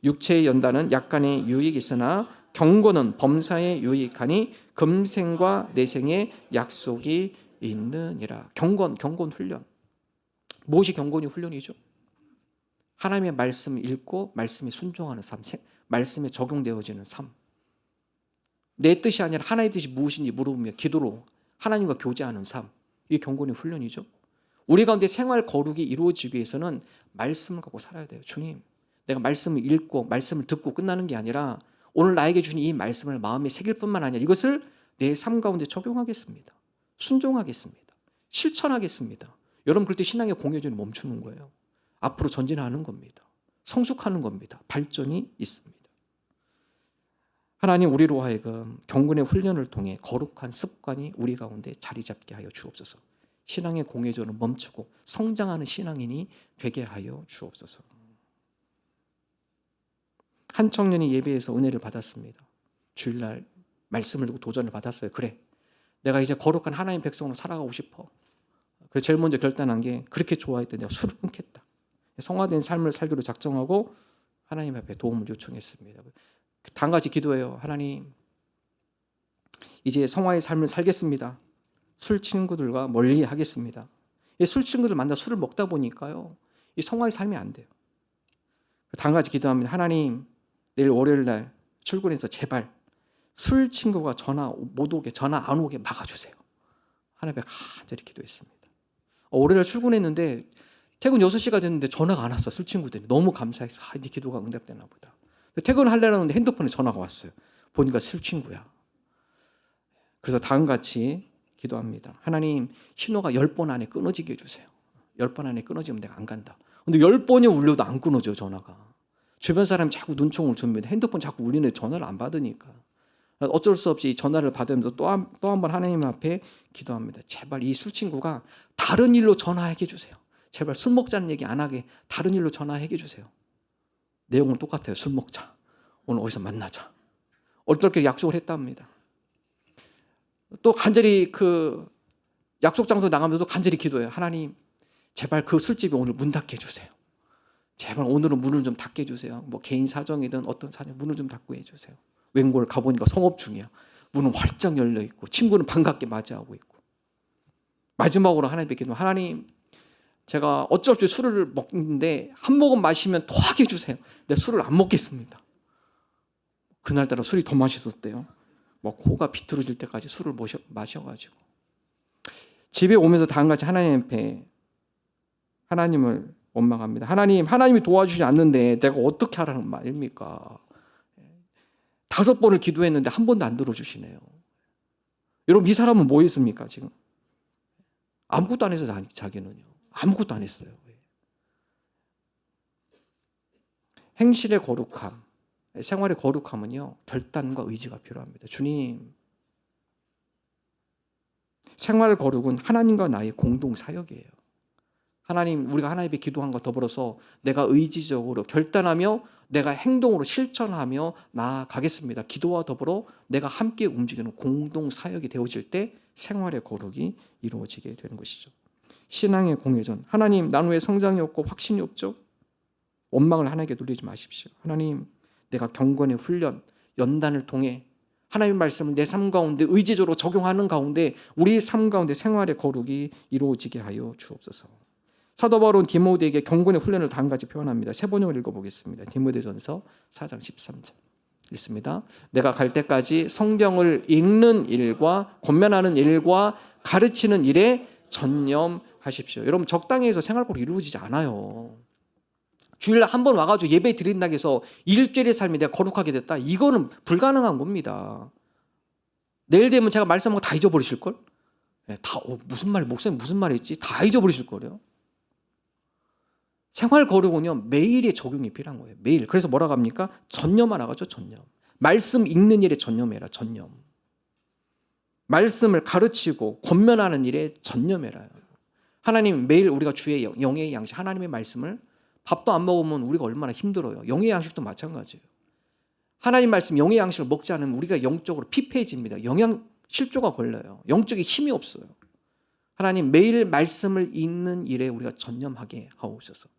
Speaker 3: 육체의 연단은 약간의 유익이 있으나 경건은 범사에 유익하니 금생과 내생의 약속이 있느니라. 경건 훈련. 무엇이 경건이 훈련이죠? 하나님의 말씀을 읽고 말씀에 순종하는 삶, 말씀에 적용되어지는 삶. 내 뜻이 아니라 하나님의 뜻이 무엇인지 물어보며 기도로 하나님과 교제하는 삶. 이게 경건의 훈련이죠. 우리 가운데 생활 거룩이 이루어지기 위해서는 말씀을 갖고 살아야 돼요. 주님, 내가 말씀을 읽고 말씀을 듣고 끝나는 게 아니라 오늘 나에게 주신 이 말씀을 마음에 새길 뿐만 아니라 이것을 내 삶 가운데 적용하겠습니다. 순종하겠습니다. 실천하겠습니다. 여러분, 그럴 때 신앙의 공회전이 멈추는 거예요. 앞으로 전진하는 겁니다. 성숙하는 겁니다. 발전이 있습니다. 하나님, 우리로 하여금 경건의 훈련을 통해 거룩한 습관이 우리 가운데 자리 잡게 하여 주옵소서. 신앙의 공회전을 멈추고 성장하는 신앙인이 되게 하여 주옵소서. 한 청년이 예배에서 은혜를 받았습니다. 주일날 말씀을 듣고 도전을 받았어요. 그래, 내가 이제 거룩한 하나님 백성으로 살아가고 싶어. 그래서 제일 먼저 결단한 게 그렇게 좋아했던 내가 술을 끊겠다. 성화된 삶을 살기로 작정하고 하나님 앞에 도움을 요청했습니다. 다 같이 기도해요. 하나님, 이제 성화의 삶을 살겠습니다. 술 친구들과 멀리 하겠습니다. 술 친구들 만나 술을 먹다 보니까요, 이 성화의 삶이 안 돼요. 다 같이 기도합니다. 하나님, 내일 월요일 날 출근해서 제발 술 친구가 전화 못 오게, 전화 안 오게 막아주세요. 하나님 앞에 간절히 기도했습니다. 월요일 날 출근했는데 퇴근 6시가 됐는데 전화가 안 왔어. 술 친구들이 너무 감사해서 이 기도가 응답되나 보다. 퇴근하려고 하는데 핸드폰에 전화가 왔어요. 보니까 술 친구야. 그래서 다음과 같이 기도합니다. 하나님, 신호가 10번 안에 끊어지게 해주세요. 10번 안에 끊어지면 내가 안 간다. 근데 10번이 울려도 안 끊어져요, 전화가. 주변 사람이 자꾸 눈총을 줍니다. 핸드폰 자꾸 울리는데 전화를 안 받으니까. 어쩔 수 없이 전화를 받으면서 또 한 번 하나님 앞에 기도합니다. 제발 이 술 친구가 다른 일로 전화하게 해주세요. 제발 술 먹자는 얘기 안 하게 다른 일로 전화하게 해주세요. 내용은 똑같아요. 술 먹자. 오늘 어디서 만나자. 어떻게 약속을 했답니다. 또 간절히 그 약속 장소 나가면서도 간절히 기도해요. 하나님, 제발 그 술집이 오늘 문 닫게 해주세요. 제발 오늘은 문을 좀 닫게 해주세요. 뭐 개인 사정이든 어떤 사정, 문을 좀 닫고 해주세요. 웬걸 가보니까 성업 중이야. 문은 활짝 열려 있고 친구는 반갑게 맞이하고 있고. 마지막으로 하나님께 기도. 하나님, 제가 어쩔 수 없이 술을 먹는데 한 모금 마시면 토하게 해주세요. 내가 술을 안 먹겠습니다. 그날따라 술이 더 맛있었대요. 뭐 코가 비틀어질 때까지 술을 마셔가지고 집에 오면서 다음같이 하나님 앞에 하나님을 원망합니다. 하나님이 도와주지 않는데 내가 어떻게 하라는 말입니까? 5번을 기도했는데 한 번도 안 들어주시네요. 여러분, 이 사람은 뭐 했습니까 지금? 아무것도 안 했어요. 자기는요. 아무것도 안 했어요. 행실의 거룩함, 생활의 거룩함은요, 결단과 의지가 필요합니다. 주님, 생활 거룩은 하나님과 나의 공동 사역이에요. 하나님, 우리가 하나님 앞에 기도한 것 더불어서 내가 의지적으로 결단하며 내가 행동으로 실천하며 나아가겠습니다. 기도와 더불어 내가 함께 움직이는 공동 사역이 되어질 때 생활의 거룩이 이루어지게 되는 것이죠. 신앙의 공회전. 하나님, 나는 왜 성장이 없고 확신이 없죠? 원망을 하나님께 돌리지 마십시오. 하나님, 내가 경건의 훈련, 연단을 통해 하나님의 말씀을 내 삶 가운데 의지적으로 적용하는 가운데 우리 삶 가운데 생활의 거룩이 이루어지게 하여 주옵소서. 사도 바울은 디모데에게 경건의 훈련을 다음과 같이 표현합니다. 세 번역을 읽어보겠습니다. 디모데전서 4장 13절 읽습니다. 내가 갈 때까지 성경을 읽는 일과 권면하는 일과 가르치는 일에 전념하십시오. 여러분, 적당히 해서 생활 거룩이 이루어지지 않아요. 주일날 한 번 와가지고 예배 드린다고 해서 일주일의 삶이 내가 거룩하게 됐다. 이거는 불가능한 겁니다. 내일 되면 제가 말씀하고 다 잊어버리실걸? 다 무슨 말, 목사님 무슨 말했지? 다 잊어버리실 거예요. 생활 거룩은요 매일의 적용이 필요한 거예요. 매일. 그래서 뭐라고 합니까? 전념하라고죠. 전념. 말씀 읽는 일에 전념해라. 전념. 말씀을 가르치고 권면하는 일에 전념해라. 하나님 매일 우리가 주의 영의 양식 하나님의 말씀을 밥도 안 먹으면 우리가 얼마나 힘들어요. 영의 양식도 마찬가지예요. 하나님 말씀 영의 양식을 먹지 않으면 우리가 영적으로 피폐해집니다. 영양 실조가 걸려요. 영적인 힘이 없어요. 하나님 매일 말씀을 읽는 일에 우리가 전념하게 하옵소서.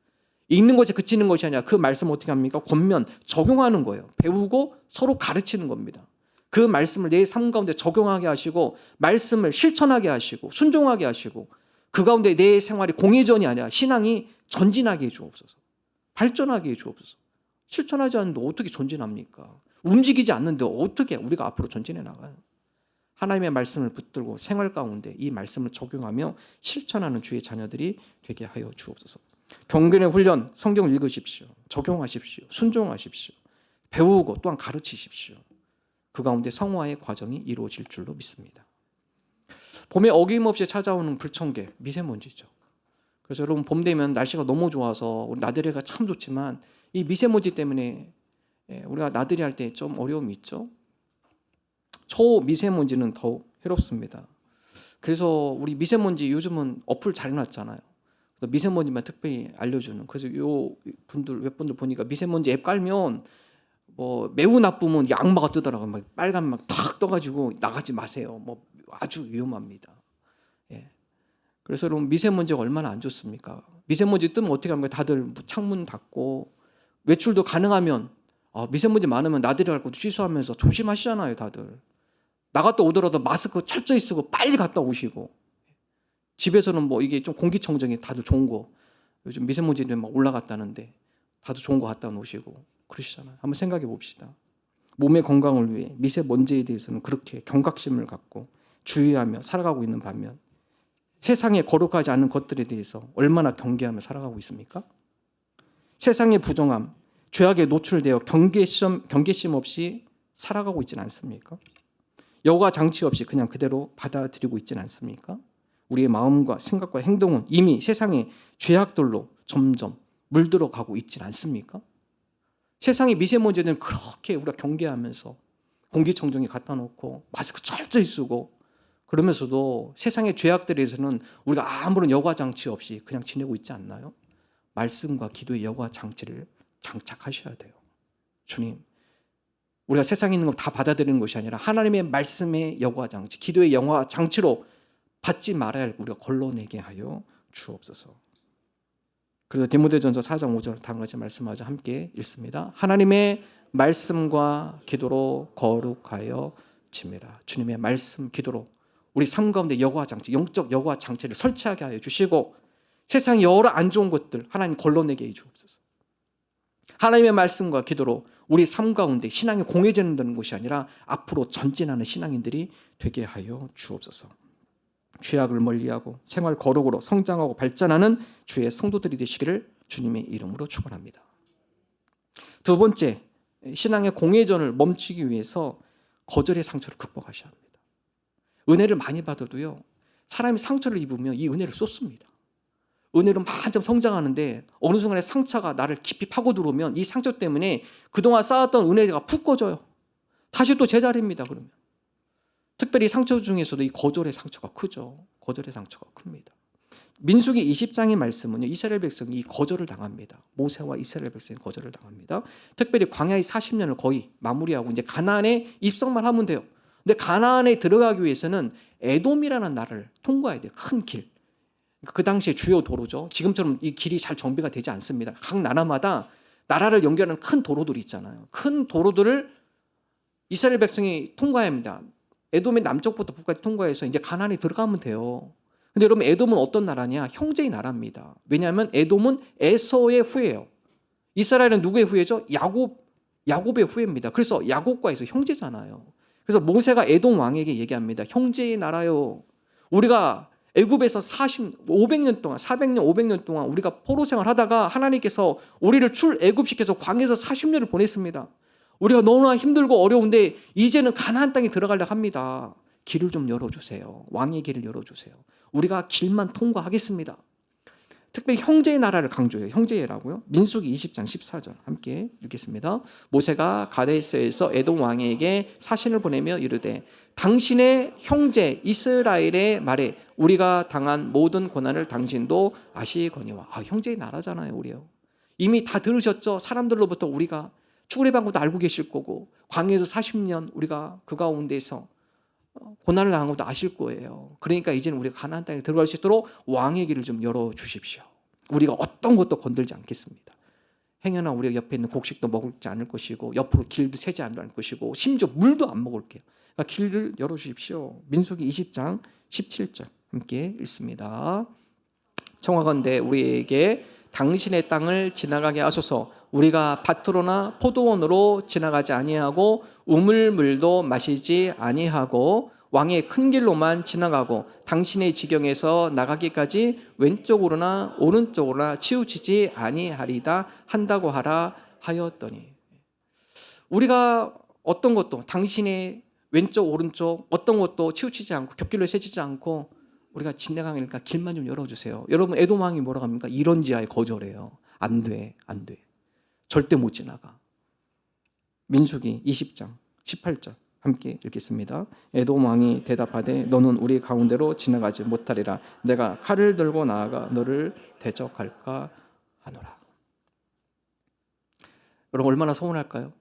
Speaker 3: 읽는 것에 그치는 것이 아니라 그 말씀을 어떻게 합니까? 권면, 적용하는 거예요. 배우고 서로 가르치는 겁니다. 그 말씀을 내 삶 가운데 적용하게 하시고 말씀을 실천하게 하시고 순종하게 하시고 그 가운데 내 생활이 공회전이 아니라 신앙이 전진하게 해 주옵소서. 발전하게 해 주옵소서. 실천하지 않는데 어떻게 전진합니까? 움직이지 않는데 어떻게 우리가 앞으로 전진해 나가요? 하나님의 말씀을 붙들고 생활 가운데 이 말씀을 적용하며 실천하는 주의 자녀들이 되게 하여 주옵소서. 경건의 훈련, 성경을 읽으십시오. 적용하십시오. 순종하십시오. 배우고 또한 가르치십시오. 그 가운데 성화의 과정이 이루어질 줄로 믿습니다. 봄에 어김없이 찾아오는 불청개, 미세먼지죠. 그래서 여러분 봄 되면 날씨가 너무 좋아서 우리 나들이가 참 좋지만 이 미세먼지 때문에 우리가 나들이 할 때 좀 어려움이 있죠. 초미세먼지는 더욱 해롭습니다. 그래서 우리 미세먼지 요즘은 어플 잘 해놨잖아요. 그래서 미세먼지만 특별히 알려주는. 그래서 요 분들 몇 분들 보니까 미세먼지 앱 깔면 뭐 매우 나쁘면 이 악마가 뜨더라고요. 막 빨간 막 탁 떠가지고 나가지 마세요. 뭐 아주 위험합니다. 예. 그래서 여러분 미세먼지가 얼마나 안 좋습니까? 미세먼지 뜨면 어떻게 합니까? 다들 창문 닫고 외출도 가능하면 미세먼지 많으면 나들이 갈 것도 취소하면서 조심하시잖아요, 다들. 나갔다 오더라도 마스크 철저히 쓰고 빨리 갔다 오시고 집에서는 뭐 이게 좀 공기청정이 다들 좋은 거 요즘 미세먼지들이 막 올라갔다는데 다들 좋은 거 갖다 놓으시고 그러시잖아요. 한번 생각해 봅시다. 몸의 건강을 위해 미세먼지에 대해서는 그렇게 경각심을 갖고 주의하며 살아가고 있는 반면 세상에 거룩하지 않은 것들에 대해서 얼마나 경계하며 살아가고 있습니까? 세상의 부정함, 죄악에 노출되어 경계심 없이 살아가고 있지는 않습니까? 여과 장치 없이 그냥 그대로 받아들이고 있지는 않습니까? 우리의 마음과 생각과 행동은 이미 세상의 죄악들로 점점 물들어가고 있지는 않습니까? 세상의 미세먼지는 그렇게 우리가 경계하면서 공기청정기 갖다 놓고 마스크 철저히 쓰고 그러면서도 세상의 죄악들에 대해서는 우리가 아무런 여과 장치 없이 그냥 지내고 있지 않나요? 말씀과 기도의 여과 장치를 장착하셔야 돼요. 주님, 우리가 세상에 있는 거 다 받아들이는 것이 아니라 하나님의 말씀의 여과 장치, 기도의 여과 장치로 받지 말아야 할 우리가 걸러내게 하여 주옵소서. 그래서 디모데전서 4장 5절 다음 같이 말씀하자 함께 읽습니다. 하나님의 말씀과 기도로 거룩하여 지매라. 주님의 말씀, 기도로 우리 삶 가운데 여과 장치, 영적 여과 장치를 설치하게 하여 주시고 세상 여러 안 좋은 것들 하나님 걸러내게 해 주옵소서. 하나님의 말씀과 기도로 우리 삶 가운데 신앙이 공회전되는 것이 아니라 앞으로 전진하는 신앙인들이 되게 하여 주옵소서. 죄악을 멀리하고 생활 거룩으로 성장하고 발전하는 주의 성도들이 되시기를 주님의 이름으로 축원합니다. 두 번째, 신앙의 공회전을 멈추기 위해서 거절의 상처를 극복하셔야 합니다. 은혜를 많이 받아도요, 사람이 상처를 입으면 이 은혜를 쏟습니다. 은혜로 한참 성장하는데 어느 순간에 상처가 나를 깊이 파고 들어오면 이 상처 때문에 그동안 쌓았던 은혜가 푹 꺼져요. 다시 또 제자리입니다. 그러면 특별히 상처 중에서도 이 거절의 상처가 크죠. 거절의 상처가 큽니다. 민수기 20장의 말씀은요, 이스라엘 백성이 이 거절을 당합니다. 모세와 이스라엘 백성이 거절을 당합니다. 특별히 광야의 40년을 거의 마무리하고 이제 가나안에 입성만 하면 돼요. 근데 가나안에 들어가기 위해서는 에돔이라는 나라를 통과해야 돼요. 큰 길. 그 당시에 주요 도로죠. 지금처럼 이 길이 잘 정비가 되지 않습니다. 각 나라마다 나라를 연결하는 큰 도로들이 있잖아요. 큰 도로들을 이스라엘 백성이 통과해야 합니다. 에돔의 남쪽부터 북까지 통과해서 이제 가나안에 들어가면 돼요. 근데 여러분 에돔은 어떤 나라냐? 형제의 나라입니다. 왜냐하면 에돔은 에서의 후예요. 이스라엘은 누구의 후예죠? 야곱의 후예입니다. 그래서 야곱과 에서 형제잖아요. 그래서 모세가 에돔 왕에게 얘기합니다. 형제의 나라요. 우리가 애굽에서 500년 동안 400년 500년 동안 우리가 포로 생활하다가 하나님께서 우리를 출애굽시켜서 광야에서 40년을 보냈습니다. 우리가 너무나 힘들고 어려운데 이제는 가나안 땅에 들어가려 합니다. 길을 좀 열어주세요. 왕의 길을 열어주세요. 우리가 길만 통과하겠습니다. 특별히 형제의 나라를 강조해요. 형제라고요. 민수기 20장 14절 함께 읽겠습니다. 모세가 가데스에서 에돔 왕에게 사신을 보내며 이르되 당신의 형제 이스라엘의 말에 우리가 당한 모든 고난을 당신도 아시거니와. 형제의 나라잖아요. 우리요. 이미 다 들으셨죠. 사람들로부터 우리가 추구의 방법도 알고 계실 거고 광야에서 40년 우리가 그 가운데서 고난을 당한 것도 아실 거예요. 그러니까 이제는 우리가 가나안 땅에 들어갈 수 있도록 왕의 길을 좀 열어주십시오. 우리가 어떤 것도 건들지 않겠습니다. 행여나 우리가 옆에 있는 곡식도 먹지 않을 것이고 옆으로 길도 세지 않을 것이고 심지어 물도 안 먹을게요. 그러니까 길을 열어주십시오. 민수기 20장 17절 함께 읽습니다. 청하건대 우리에게 당신의 땅을 지나가게 하소서. 우리가 밭으로나 포도원으로 지나가지 아니하고 우물물도 마시지 아니하고 왕의 큰 길로만 지나가고 당신의 지경에서 나가기까지 왼쪽으로나 오른쪽으로나 치우치지 아니하리다 한다고 하라 하였더니. 우리가 어떤 것도 당신의 왼쪽 오른쪽 어떤 것도 치우치지 않고 곁길로 세지지 않고 우리가 지나가니까 길만 좀 열어주세요. 여러분 에돔 왕이 뭐라고 합니까? 이런 지하에 거절해요. 안 돼. 절대 못 지나가. 민수기 20장 18절 함께 읽겠습니다. 에돔 왕이 대답하되 너는 우리 가운데로 지나가지 못하리라. 내가 칼을 들고 나아가 너를 대적할까 하노라. 여러분 얼마나 서운할까요?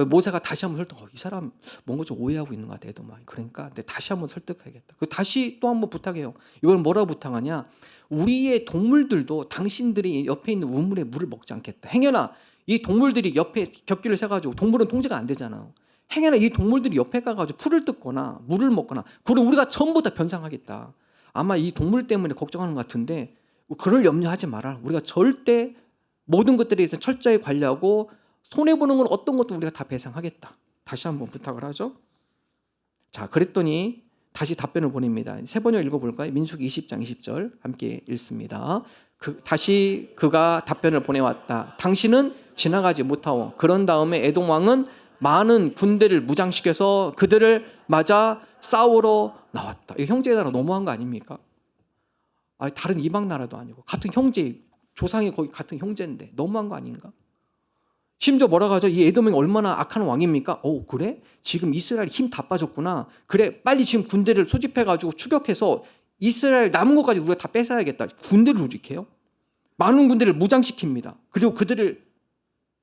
Speaker 3: 모세가 다시 한번 이 사람 뭔가 좀 오해하고 있는 것 같아. 에돔 왕이. 그러니까 다시 한번 설득해야겠다. 다시 또 한번 부탁해요. 이번엔 뭐라고 부탁하냐? 우리의 동물들도 당신들이 옆에 있는 우물에 물을 먹지 않겠다. 행여나 이 동물들이 옆에 곁길을 세가지고 동물은 통제가 안 되잖아요. 행여나 이 동물들이 옆에 가가지고 풀을 뜯거나 물을 먹거나 그럼 우리가 전부 다 변상하겠다. 아마 이 동물 때문에 걱정하는 것 같은데 그럴 염려하지 마라. 우리가 절대 모든 것들에 대해서 철저히 관리하고 손해보는 건 어떤 것도 우리가 다 배상하겠다. 다시 한번 부탁을 하죠. 자, 그랬더니 다시 답변을 보냅니다. 세 번역 읽어볼까요? 민수기 20장 20절 함께 읽습니다. 다시 그가 답변을 보내왔다. 당신은 지나가지 못하오. 그런 다음에 에돔 왕은 많은 군대를 무장시켜서 그들을 맞아 싸우러 나왔다. 이 형제의 나라 너무한 거 아닙니까? 다른 이방 나라도 아니고 같은 형제, 조상이 거의 같은 형제인데 너무한 거 아닌가? 심지어 뭐라고 하죠? 이 에돔이 얼마나 악한 왕입니까? 그래? 지금 이스라엘 힘 다 빠졌구나. 그래, 빨리 지금 군대를 소집해가지고 추격해서 이스라엘 남은 것까지 우리가 다 뺏어야겠다. 군대를 조직해요. 많은 군대를 무장시킵니다. 그리고 그들을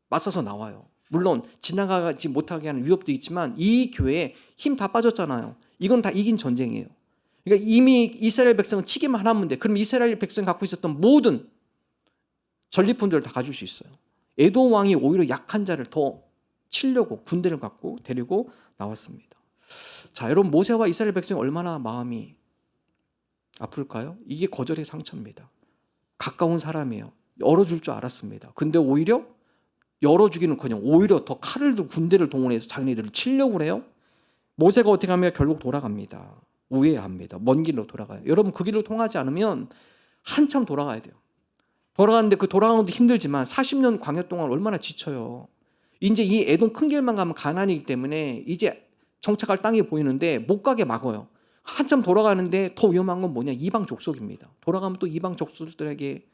Speaker 3: 맞서서 나와요. 물론 지나가지 못하게 하는 위협도 있지만 이 교회에 힘 다 빠졌잖아요. 이건 다 이긴 전쟁이에요. 그러니까 이미 이스라엘 백성은 치기만 하면 돼. 그럼 이스라엘 백성이 갖고 있었던 모든 전리품들을 다 가질 수 있어요. 에돔 왕이 오히려 약한 자를 더 치려고 군대를 갖고 데리고 나왔습니다. 자, 여러분 모세와 이스라엘 백성이 얼마나 마음이 아플까요? 이게 거절의 상처입니다. 가까운 사람이에요. 열어줄 줄 알았습니다. 근데 오히려 열어주기는커녕 오히려 더 칼을 들고 군대를 동원해서 자기네들을 치려고 그래요. 모세가 어떻게 하면 결국 돌아갑니다. 우회합니다. 먼 길로 돌아가요. 여러분 그 길로 통하지 않으면 한참 돌아가야 돼요. 돌아가는데 그 돌아가는 것도 힘들지만 40년 광야 동안 얼마나 지쳐요. 이제 이 에돔 큰 길만 가면 가나안이기 때문에 이제 정착할 땅이 보이는데 못 가게 막아요. 한참 돌아가는데 더 위험한 건 뭐냐? 이방 족속입니다. 돌아가면 또 이방 족속들에게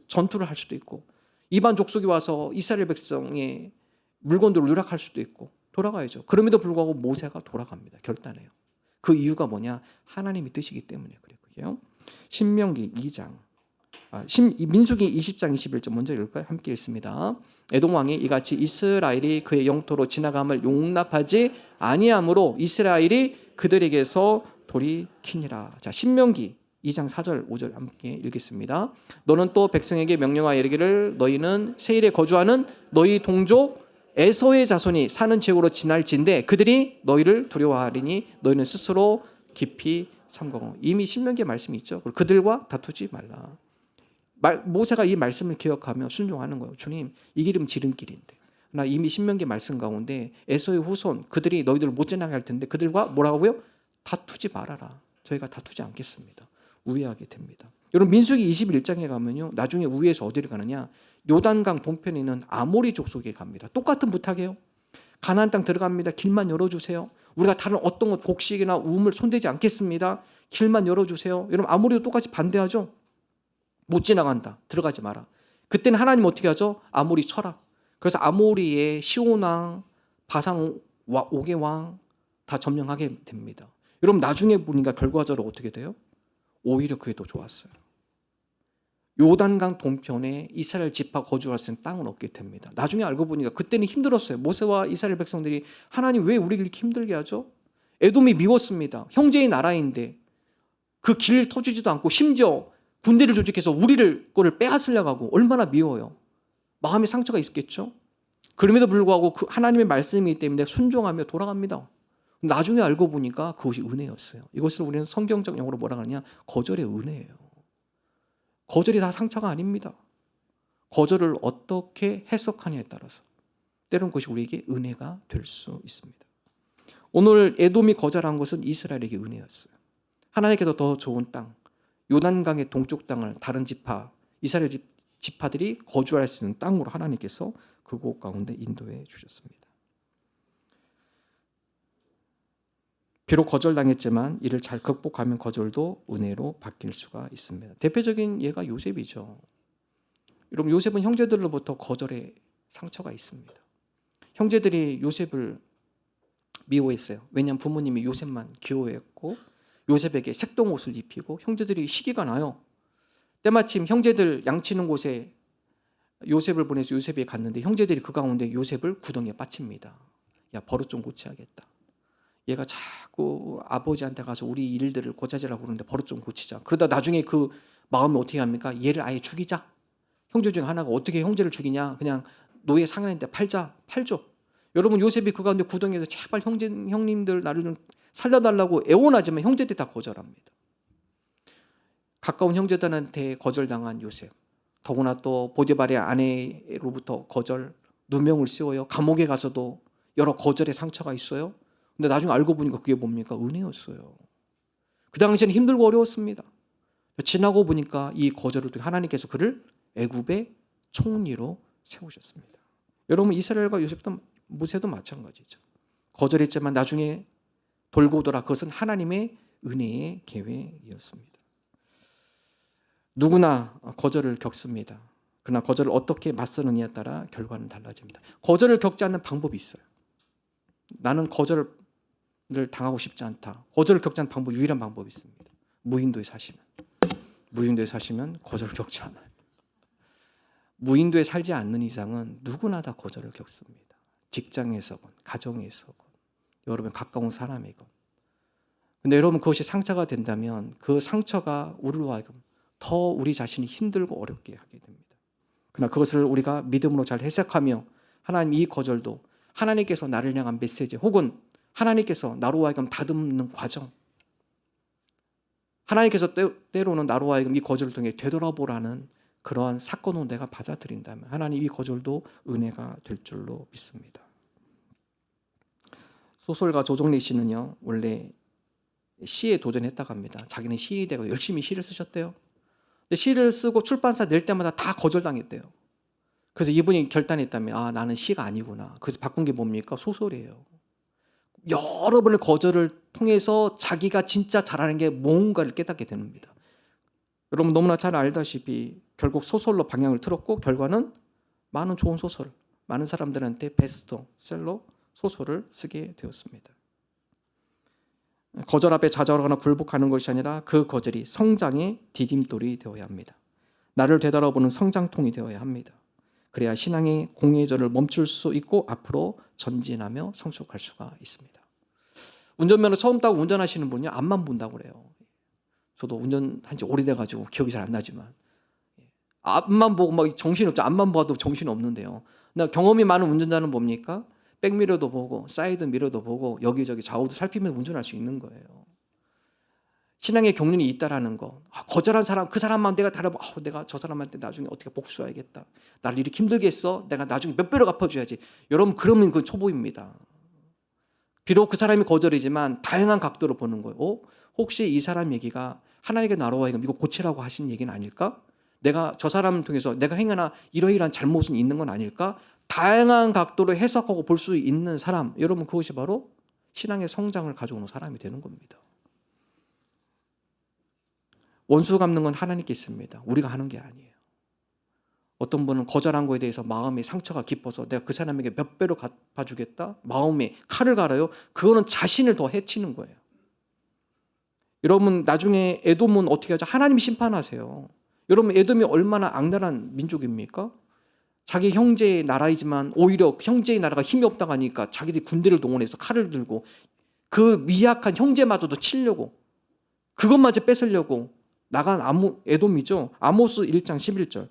Speaker 3: 전투를 할 수도 있고 이방 족속이 와서 이스라엘 백성의 물건들을 누락할 수도 있고 돌아가야죠. 그럼에도 불구하고 모세가 돌아갑니다. 결단해요. 그 이유가 뭐냐? 하나님의 뜻이기 때문에 그래요. 신명기 2장 민수기 20장 21절 먼저 읽을까요? 함께 읽습니다. 에돔 왕이 이같이 이스라엘이 그의 영토로 지나감을 용납하지 아니하므로 이스라엘이 그들에게서 돌이키니라. 자, 신명기 2장 4절 5절 함께 읽겠습니다. 너는 또 백성에게 명령하여 이르기를 너희는 세일에 거주하는 너희 동족 에서의 자손이 사는 지역으로 지날진대 그들이 너희를 두려워하리니 너희는 스스로 깊이 삼가고. 이미 신명기에 말씀이 있죠. 그들과 다투지 말라. 모세가 이 말씀을 기억하며 순종하는 거예요. 주님, 이 길은 지름길인데 나 이미 신명기 말씀 가운데 에서의 후손 그들이 너희들을 못 지나게 할 텐데 그들과 뭐라고요? 다투지 말아라. 저희가 다투지 않겠습니다. 우회하게 됩니다. 여러분 민수기 21장에 가면요, 나중에 우회해서 어디를 가느냐, 요단강 동편에 있는 아모리 족속에 갑니다. 똑같은 부탁이에요. 가나안 땅 들어갑니다. 길만 열어주세요. 우리가 다른 어떤 것 곡식이나 우물 손대지 않겠습니다. 길만 열어주세요. 여러분 아모리도 똑같이 반대하죠. 못 지나간다. 들어가지 마라. 그때는 하나님 어떻게 하죠? 아모리 철학. 그래서 아모리의 시온 왕, 바산 오게 왕 다 점령하게 됩니다. 여러분 나중에 보니까 결과적으로 어떻게 돼요? 오히려 그게 더 좋았어요. 요단강 동편에 이스라엘 지파 거주할 수 있는 땅을 얻게 됩니다. 나중에 알고 보니까 그때는 힘들었어요. 모세와 이스라엘 백성들이 하나님 왜 우리를 이렇게 힘들게 하죠? 에돔이 미웠습니다. 형제의 나라인데 그 길 터주지도 않고 심지어 군대를 조직해서 우리를 거를 빼앗으려고 하고 얼마나 미워요. 마음의 상처가 있겠죠. 그럼에도 불구하고 그 하나님의 말씀이기 때문에 순종하며 돌아갑니다. 나중에 알고 보니까 그것이 은혜였어요. 이것을 우리는 성경적 용어로 뭐라 하느냐, 거절의 은혜예요. 거절이 다 상처가 아닙니다. 거절을 어떻게 해석하냐에 따라서 때로는 그것이 우리에게 은혜가 될 수 있습니다. 오늘 에돔이 거절한 것은 이스라엘에게 은혜였어요. 하나님께서 더 좋은 땅, 요단강의 동쪽 땅을 다른 지파, 이스라엘 지파들이 거주할 수 있는 땅으로 하나님께서 그곳 가운데 인도해 주셨습니다. 비록 거절당했지만 이를 잘 극복하면 거절도 은혜로 바뀔 수가 있습니다. 대표적인 예가 요셉이죠. 여러분 요셉은 형제들로부터 거절의 상처가 있습니다. 형제들이 요셉을 미워했어요. 왜냐하면 부모님이 요셉만 귀여워했고 요셉에게 색동옷을 입히고 형제들이 시기가 나요. 때마침 형제들 양치는 곳에 요셉을 보내서 요셉이 갔는데 형제들이 그 가운데 요셉을 구덩이에 빠칩니다. 야, 버릇 좀 고쳐야겠다. 얘가 자꾸 아버지한테 가서 우리 일들을 고쳐지라고 그러는데 버릇 좀 고치자. 그러다 나중에 그 마음이 어떻게 합니까? 얘를 아예 죽이자. 형제 중에 하나가 어떻게 형제를 죽이냐? 그냥 노예 상인한테 팔죠. 여러분 요셉이 그 가운데 구덩이에서 제발 형님들 나를 좀 살려달라고 애원하지만 형제들이 다 거절합니다. 가까운 형제들한테 거절당한 요셉, 더구나 또 보디발의 아내로부터 거절, 누명을 씌워요. 감옥에 가서도 여러 거절의 상처가 있어요. 근데 나중에 알고 보니까 그게 뭡니까? 은혜였어요. 그 당시에는 힘들고 어려웠습니다. 지나고 보니까 이 거절을 통해 하나님께서 그를 애굽의 총리로 세우셨습니다. 여러분 이스라엘과 요셉도 모세도 마찬가지죠. 거절했지만 나중에 돌고 돌아 그것은 하나님의 은혜의 계획이었습니다. 누구나 거절을 겪습니다. 그러나 거절을 어떻게 맞서느냐에 따라 결과는 달라집니다. 거절을 겪지 않는 방법이 있어요. 나는 거절을 당하고 싶지 않다. 거절을 겪지 않는 방법, 유일한 방법이 있습니다. 무인도에 사시면 거절을 겪지 않아요. 무인도에 살지 않는 이상은 누구나 다 거절을 겪습니다. 직장에서건 가정에서건 여러분 가까운 사람이건. 근데 여러분 그것이 상처가 된다면 그 상처가 우리로 하여금 더 우리 자신이 힘들고 어렵게 하게 됩니다. 그러나 그것을 우리가 믿음으로 잘 해석하며 하나님 이 거절도 하나님께서 나를 향한 메시지 혹은 하나님께서 나로 하여금 다듬는 과정, 하나님께서 때로는 나로 하여금 이 거절을 통해 되돌아보라는 그러한 사건을 내가 받아들인다면 하나님 이 거절도 은혜가 될 줄로 믿습니다. 소설가 조정래 씨는요 원래 시에 도전했다고 합니다. 자기는 시인이 되고 열심히 시를 쓰셨대요. 근데 시를 쓰고 출판사 낼 때마다 다 거절당했대요. 그래서 이분이 결단했다면 나는 시가 아니구나. 그래서 바꾼 게 뭡니까? 소설이에요. 여러 번의 거절을 통해서 자기가 진짜 잘하는 게 뭔가를 깨닫게 됩니다. 여러분 너무나 잘 알다시피 결국 소설로 방향을 틀었고 결과는 많은 좋은 소설, 많은 사람들한테 베스트셀러 소설을 쓰게 되었습니다. 거절 앞에 좌절하거나 굴복하는 것이 아니라 그 거절이 성장의 디딤돌이 되어야 합니다. 나를 되돌아보는 성장통이 되어야 합니다. 그래야 신앙의 공회전을 멈출 수 있고 앞으로 전진하며 성숙할 수가 있습니다. 운전면허 처음 따고 운전하시는 분이 앞만 본다고 그래요. 저도 운전한 지 오래돼가지고 기억이 잘 안 나지만 앞만 보고 막 정신이 없죠. 앞만 봐도 정신이 없는데요. 나 경험이 많은 운전자는 뭡니까? 백미러도 보고 사이드 미러도 보고 여기저기 좌우도 살피면서 운전할 수 있는 거예요. 신앙의 경륜이 있다라는 거. 거절한 사람, 그 사람만 내가 다뤄봐. 내가 저 사람한테 나중에 어떻게 복수해야겠다. 나를 이렇게 힘들게 했어. 내가 나중에 몇 배로 갚아줘야지. 여러분 그러면 그건 초보입니다. 비록 그 사람이 거절이지만 다양한 각도로 보는 거예요. 혹시 이 사람 얘기가 하나님께 나로와 이거 고치라고 하신 얘기는 아닐까? 내가 저 사람을 통해서 내가 행하나 이러이러한 잘못은 있는 건 아닐까? 다양한 각도로 해석하고 볼 수 있는 사람, 여러분 그것이 바로 신앙의 성장을 가져오는 사람이 되는 겁니다. 원수 갚는 건 하나님께 있습니다. 우리가 하는 게 아니에요. 어떤 분은 거절한 거에 대해서 마음의 상처가 깊어서 내가 그 사람에게 몇 배로 갚아주겠다? 마음에 칼을 갈아요. 그거는 자신을 더 해치는 거예요. 여러분 나중에 에돔은 어떻게 하죠? 하나님이 심판하세요. 여러분 에돔이 얼마나 악랄한 민족입니까? 자기 형제의 나라이지만 오히려 형제의 나라가 힘이 없다고 하니까 자기들이 군대를 동원해서 칼을 들고 그 미약한 형제마저도 치려고 그것마저 뺏으려고 나간 에돔이죠. 아모스 1장 11절.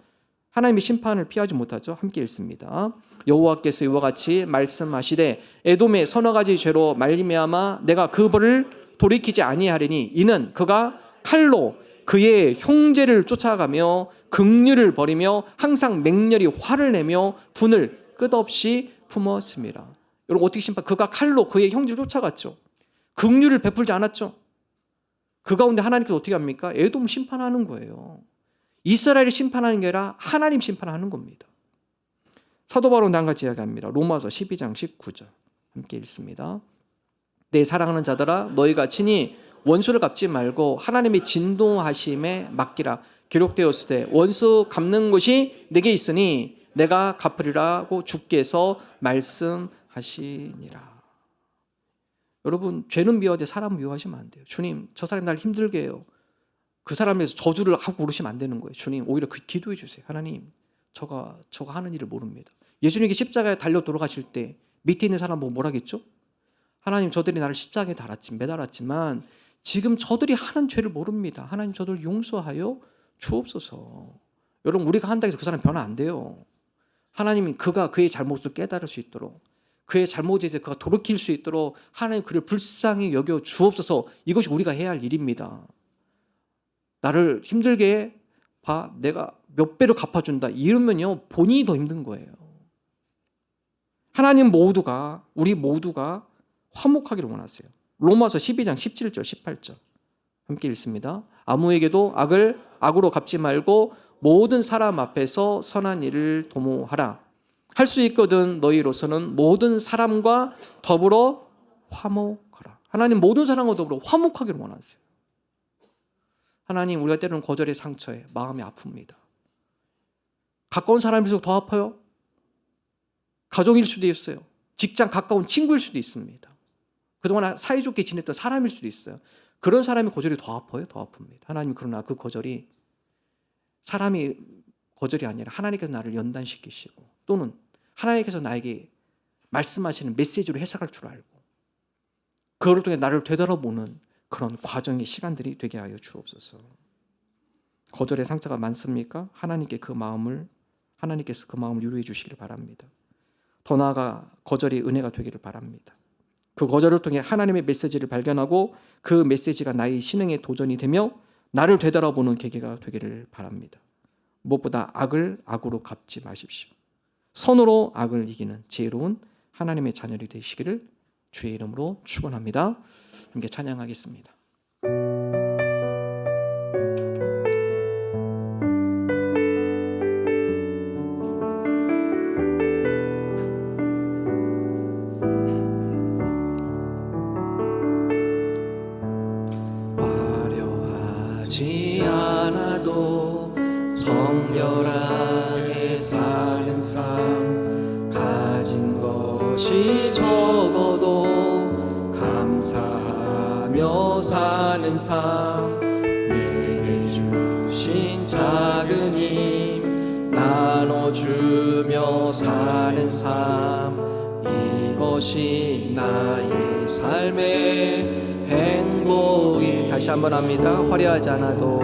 Speaker 3: 하나님의 심판을 피하지 못하죠. 함께 읽습니다. 여호와께서 이와 같이 말씀하시되 에돔의 서너 가지 죄로 말미암아 내가 그 벌을 돌이키지 아니하리니 이는 그가 칼로 그의 형제를 쫓아가며 긍휼을 버리며 항상 맹렬히 화를 내며 분을 끝없이 품었습니다. 여러분 어떻게 심판? 그가 칼로 그의 형제를 쫓아갔죠. 긍휼을 베풀지 않았죠. 그 가운데 하나님께서 어떻게 합니까? 에돔을 심판하는 거예요. 이스라엘을 심판하는 게 아니라 하나님 심판하는 겁니다. 사도 바울은 한 가지 이야기합니다. 로마서 12장 19절 함께 읽습니다. 내 사랑하는 자들아 너희가 친히 원수를 갚지 말고 하나님의 진노하심에 맡기라. 기록되었을 때 원수 갚는 것이 내게 있으니 내가 갚으리라고 주께서 말씀하시니라. 여러분 죄는 미워하되 사람은 미워하시면 안 돼요. 주님 저 사람이 날 힘들게 해요. 그 사람에서 저주를 하고 그러시면 안 되는 거예요. 주님 오히려 기도해 주세요. 하나님 저가 하는 일을 모릅니다. 예수님께 십자가에 달려 돌아가실 때 밑에 있는 사람 보고 뭐라겠죠? 하나님 저들이 나를 십자가에 매달았지만 지금 저들이 하는 죄를 모릅니다. 하나님 저들 용서하여 주옵소서. 여러분 우리가 한다고 해서 그 사람 변화 안 돼요. 하나님이 그가 그의 잘못을 깨달을 수 있도록 그의 잘못에 대해서 그가 돌이킬 수 있도록 하나님 그를 불쌍히 여겨 주옵소서. 이것이 우리가 해야 할 일입니다. 나를 힘들게 봐 내가 몇 배로 갚아준다 이러면요 본인이 더 힘든 거예요. 하나님 우리 모두가 화목하기를 원하세요. 로마서 12장 17절 18절 함께 읽습니다. 아무에게도 악을 악으로 갚지 말고 모든 사람 앞에서 선한 일을 도모하라. 할 수 있거든 너희로서는 모든 사람과 더불어 화목하라. 하나님 모든 사람과 더불어 화목하기를 원하세요. 하나님 우리가 때로는 거절의 상처에 마음이 아픕니다. 가까운 사람일수록 더 아파요. 가족일 수도 있어요. 직장 가까운 친구일 수도 있습니다. 그동안 사이좋게 지냈던 사람일 수도 있어요. 그런 사람의 거절이 더 아파요. 더 아픕니다. 하나님 그러나 그 거절이 사람이 거절이 아니라 하나님께서 나를 연단시키시고 또는 하나님께서 나에게 말씀하시는 메시지로 해석할 줄 알고 그걸 통해 나를 되돌아보는 그런 과정의 시간들이 되게 하여 주옵소서. 거절의 상처가 많습니까? 하나님께서 그 마음을 위로해 주시기를 바랍니다. 더 나아가 거절이 은혜가 되기를 바랍니다. 그 거절을 통해 하나님의 메시지를 발견하고 그 메시지가 나의 신앙의 도전이 되며 나를 되돌아보는 계기가 되기를 바랍니다. 무엇보다 악을 악으로 갚지 마십시오. 선으로 악을 이기는 지혜로운 하나님의 자녀들이 되시기를 주의 이름으로 축원합니다. 함께 찬양하겠습니다. 화려하지 않아도 정결하게 사는 삶 가진 것이 적어도 감사하며 사는 삶 내게 주신 작은 힘 나눠주며 사는 삶 이것이 나의 삶의 행복이 다시 한번 합니다. 화려하지 않아도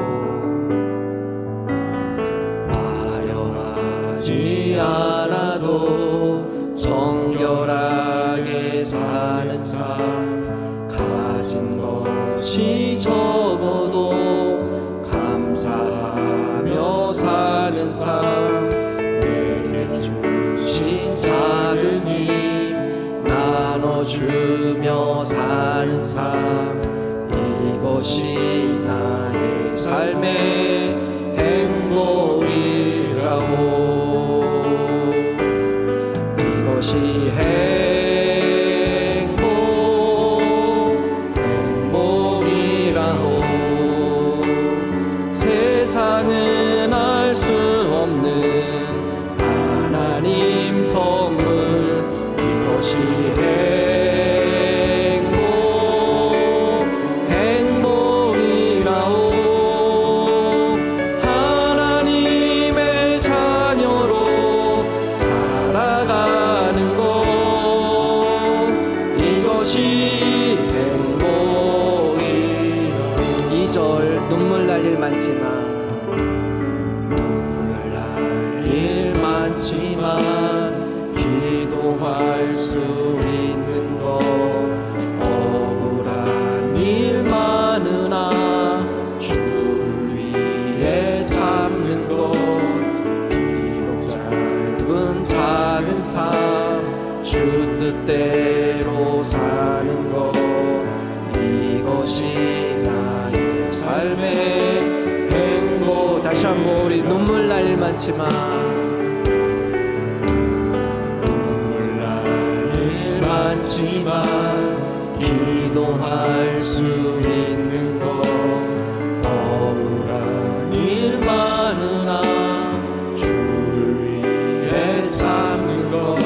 Speaker 3: 화려하지 않아도 정결하게 사는 삶 가진 것이 적어도 감사하며 사는 삶 내게 주신 작은 힘 나눠주며 사는 삶 이것이 나의 삶의 행복이라오. 이것이 행복이라오. 세상은 알 수 없는 하나님 선물. 이것이 행복이라오. 하나님의 자녀로 살아가는 것. 이것이 행복이라오. 2절 눈물 날 일 많지만 기도할 수 있는 것. 억울한 일 많으나 주를 위해 참는 것. 비록 짧은 작은 삶 주 뜻대로 사는 것. 이것이 나의 삶의 행복. 다시 한번 우리 눈물 날 일 많지만 많지만 기도할 수 있는 것. 억울한 일 많으나 주를 위해 참는 것.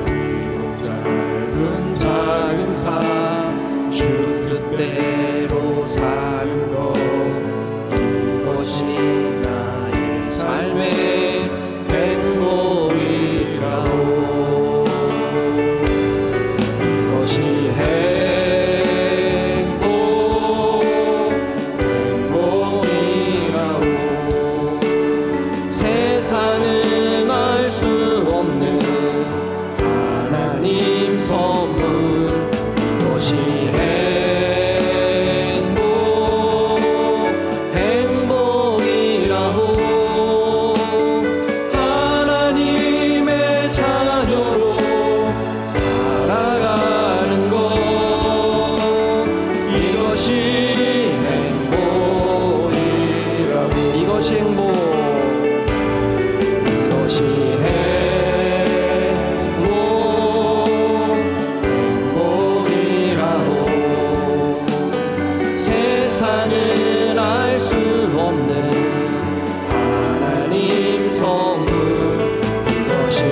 Speaker 3: 비록 짧은 작은 삶 주 뜻대로 사는 것. 이것이 나의 삶의 행복이라오. 세상은 알 수 없는 하나님 선물. 이것이 행복이라오. 하나님의 자녀로 살아가는 것. 이것이 행복이라고. 이것이 행복. 이것이 행복이라오. 세상은 알 수 없는 하나님 선물. 이것이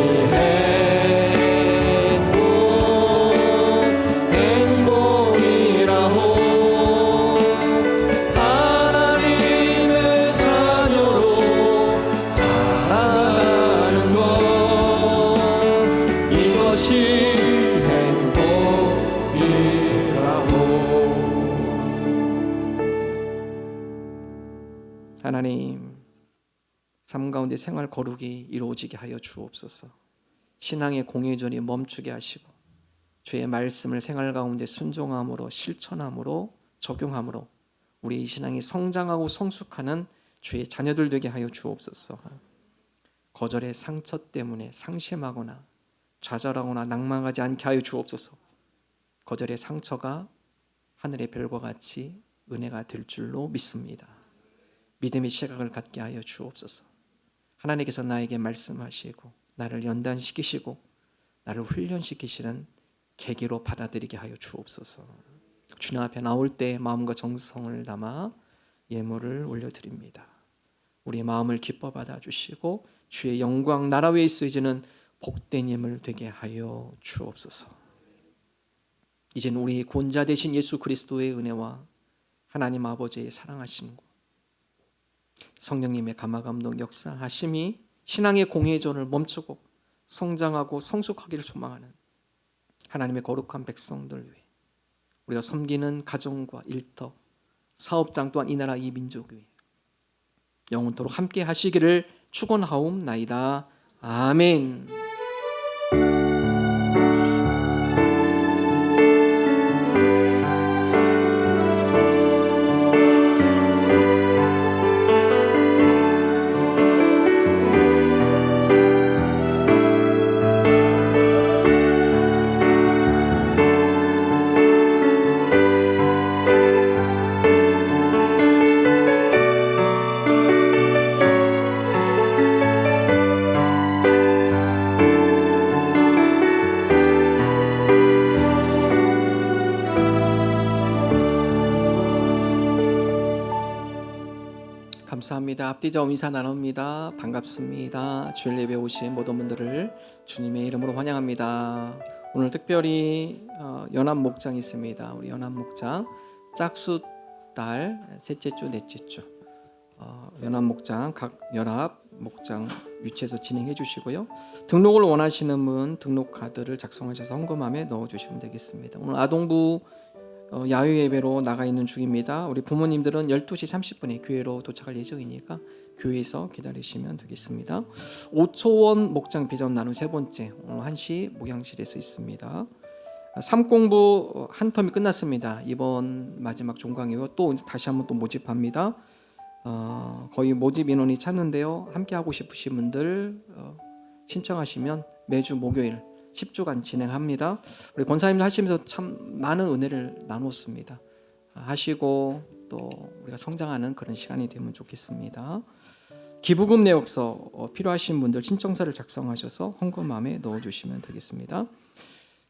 Speaker 3: 행복이라오. 하나님의 자녀로 살아가는 것. 이것이 행복이라고. 하나님, 삶 가운데 생활 거룩이 이루어지게 하여 주옵소서. 신앙의 공회전이 멈추게 하시고 주의 말씀을 생활 가운데 순종함으로 실천함으로 적용함으로 우리 신앙이 성장하고 성숙하는 주의 자녀들 되게 하여 주옵소서. 거절의 상처 때문에 상심하거나 좌절하거나 낭망하지 않게 하여 주옵소서. 거절의 상처가 하늘의 별과 같이 은혜가 될 줄로 믿습니다. 믿음의 시각을 갖게 하여 주옵소서. 하나님께서 나에게 말씀하시고 나를 연단시키시고 나를 훈련시키시는 계기로 받아들이게 하여 주옵소서. 주님 앞에 나올 때 마음과 정성을 담아 예물을 올려드립니다. 우리의 마음을 기뻐 받아주시고 주의 영광 나라 위에 쓰여지는 복된 예물 되게 하여 주옵소서. 이제는 우리 구원자 되신 예수 그리스도의 은혜와 하나님 아버지의 사랑하심과 성령님의 감화감동 역사하심이 신앙의 공회전을 멈추고 성장하고 성숙하기를 소망하는 하나님의 거룩한 백성들 위해 우리가 섬기는 가정과 일터, 사업장 또한 이 나라 이 민족 위해 영원토록 함께 하시기를 축원하옵나이다. 아멘. 감사합니다. 앞뒤점 인사 나눕니다. 반갑습니다. 주일 예배 오신 모든 분들을 주님의 이름으로 환영합니다. 오늘 특별히 연합 목장이 있습니다. 우리 연합 목장 짝수 달 셋째 주, 넷째 주 연합 목장 각 연합 목장 위치에서 진행해 주시고요. 등록을 원하시는 분 등록 카드를 작성하셔서 헌금함에 넣어 주시면 되겠습니다. 오늘 아동부 야유 예배로 나가 있는 중입니다. 우리 부모님들은 12시 30분에 교회로 도착할 예정이니까 교회에서 기다리시면 되겠습니다. 5초원 목장 비전 나눔 세 번째 오늘 1시 목양실에서 있습니다. 삼공부 한 텀이 끝났습니다. 이번 마지막 종강이고 또 다시 한번 또 모집합니다. 거의 모집 인원이 찼는데요. 함께 하고 싶으신 분들 신청하시면 매주 목요일 10주간 진행합니다. 우리 권사님들 하시면서 참 많은 은혜를 나눴습니다. 하시고 또 우리가 성장하는 그런 시간이 되면 좋겠습니다. 기부금 내역서 필요하신 분들 신청서를 작성하셔서 헌금함에 넣어주시면 되겠습니다.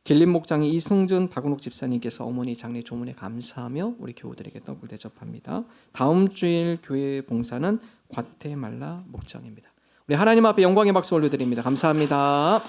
Speaker 3: 길림 목장의 이승준 박은옥 집사님께서 어머니 장례 조문에 감사하며 우리 교우들에게 떡을 대접합니다. 다음 주일 교회 봉사는 과테말라 목장입니다. 우리 하나님 앞에 영광의 박수 올려드립니다. 감사합니다.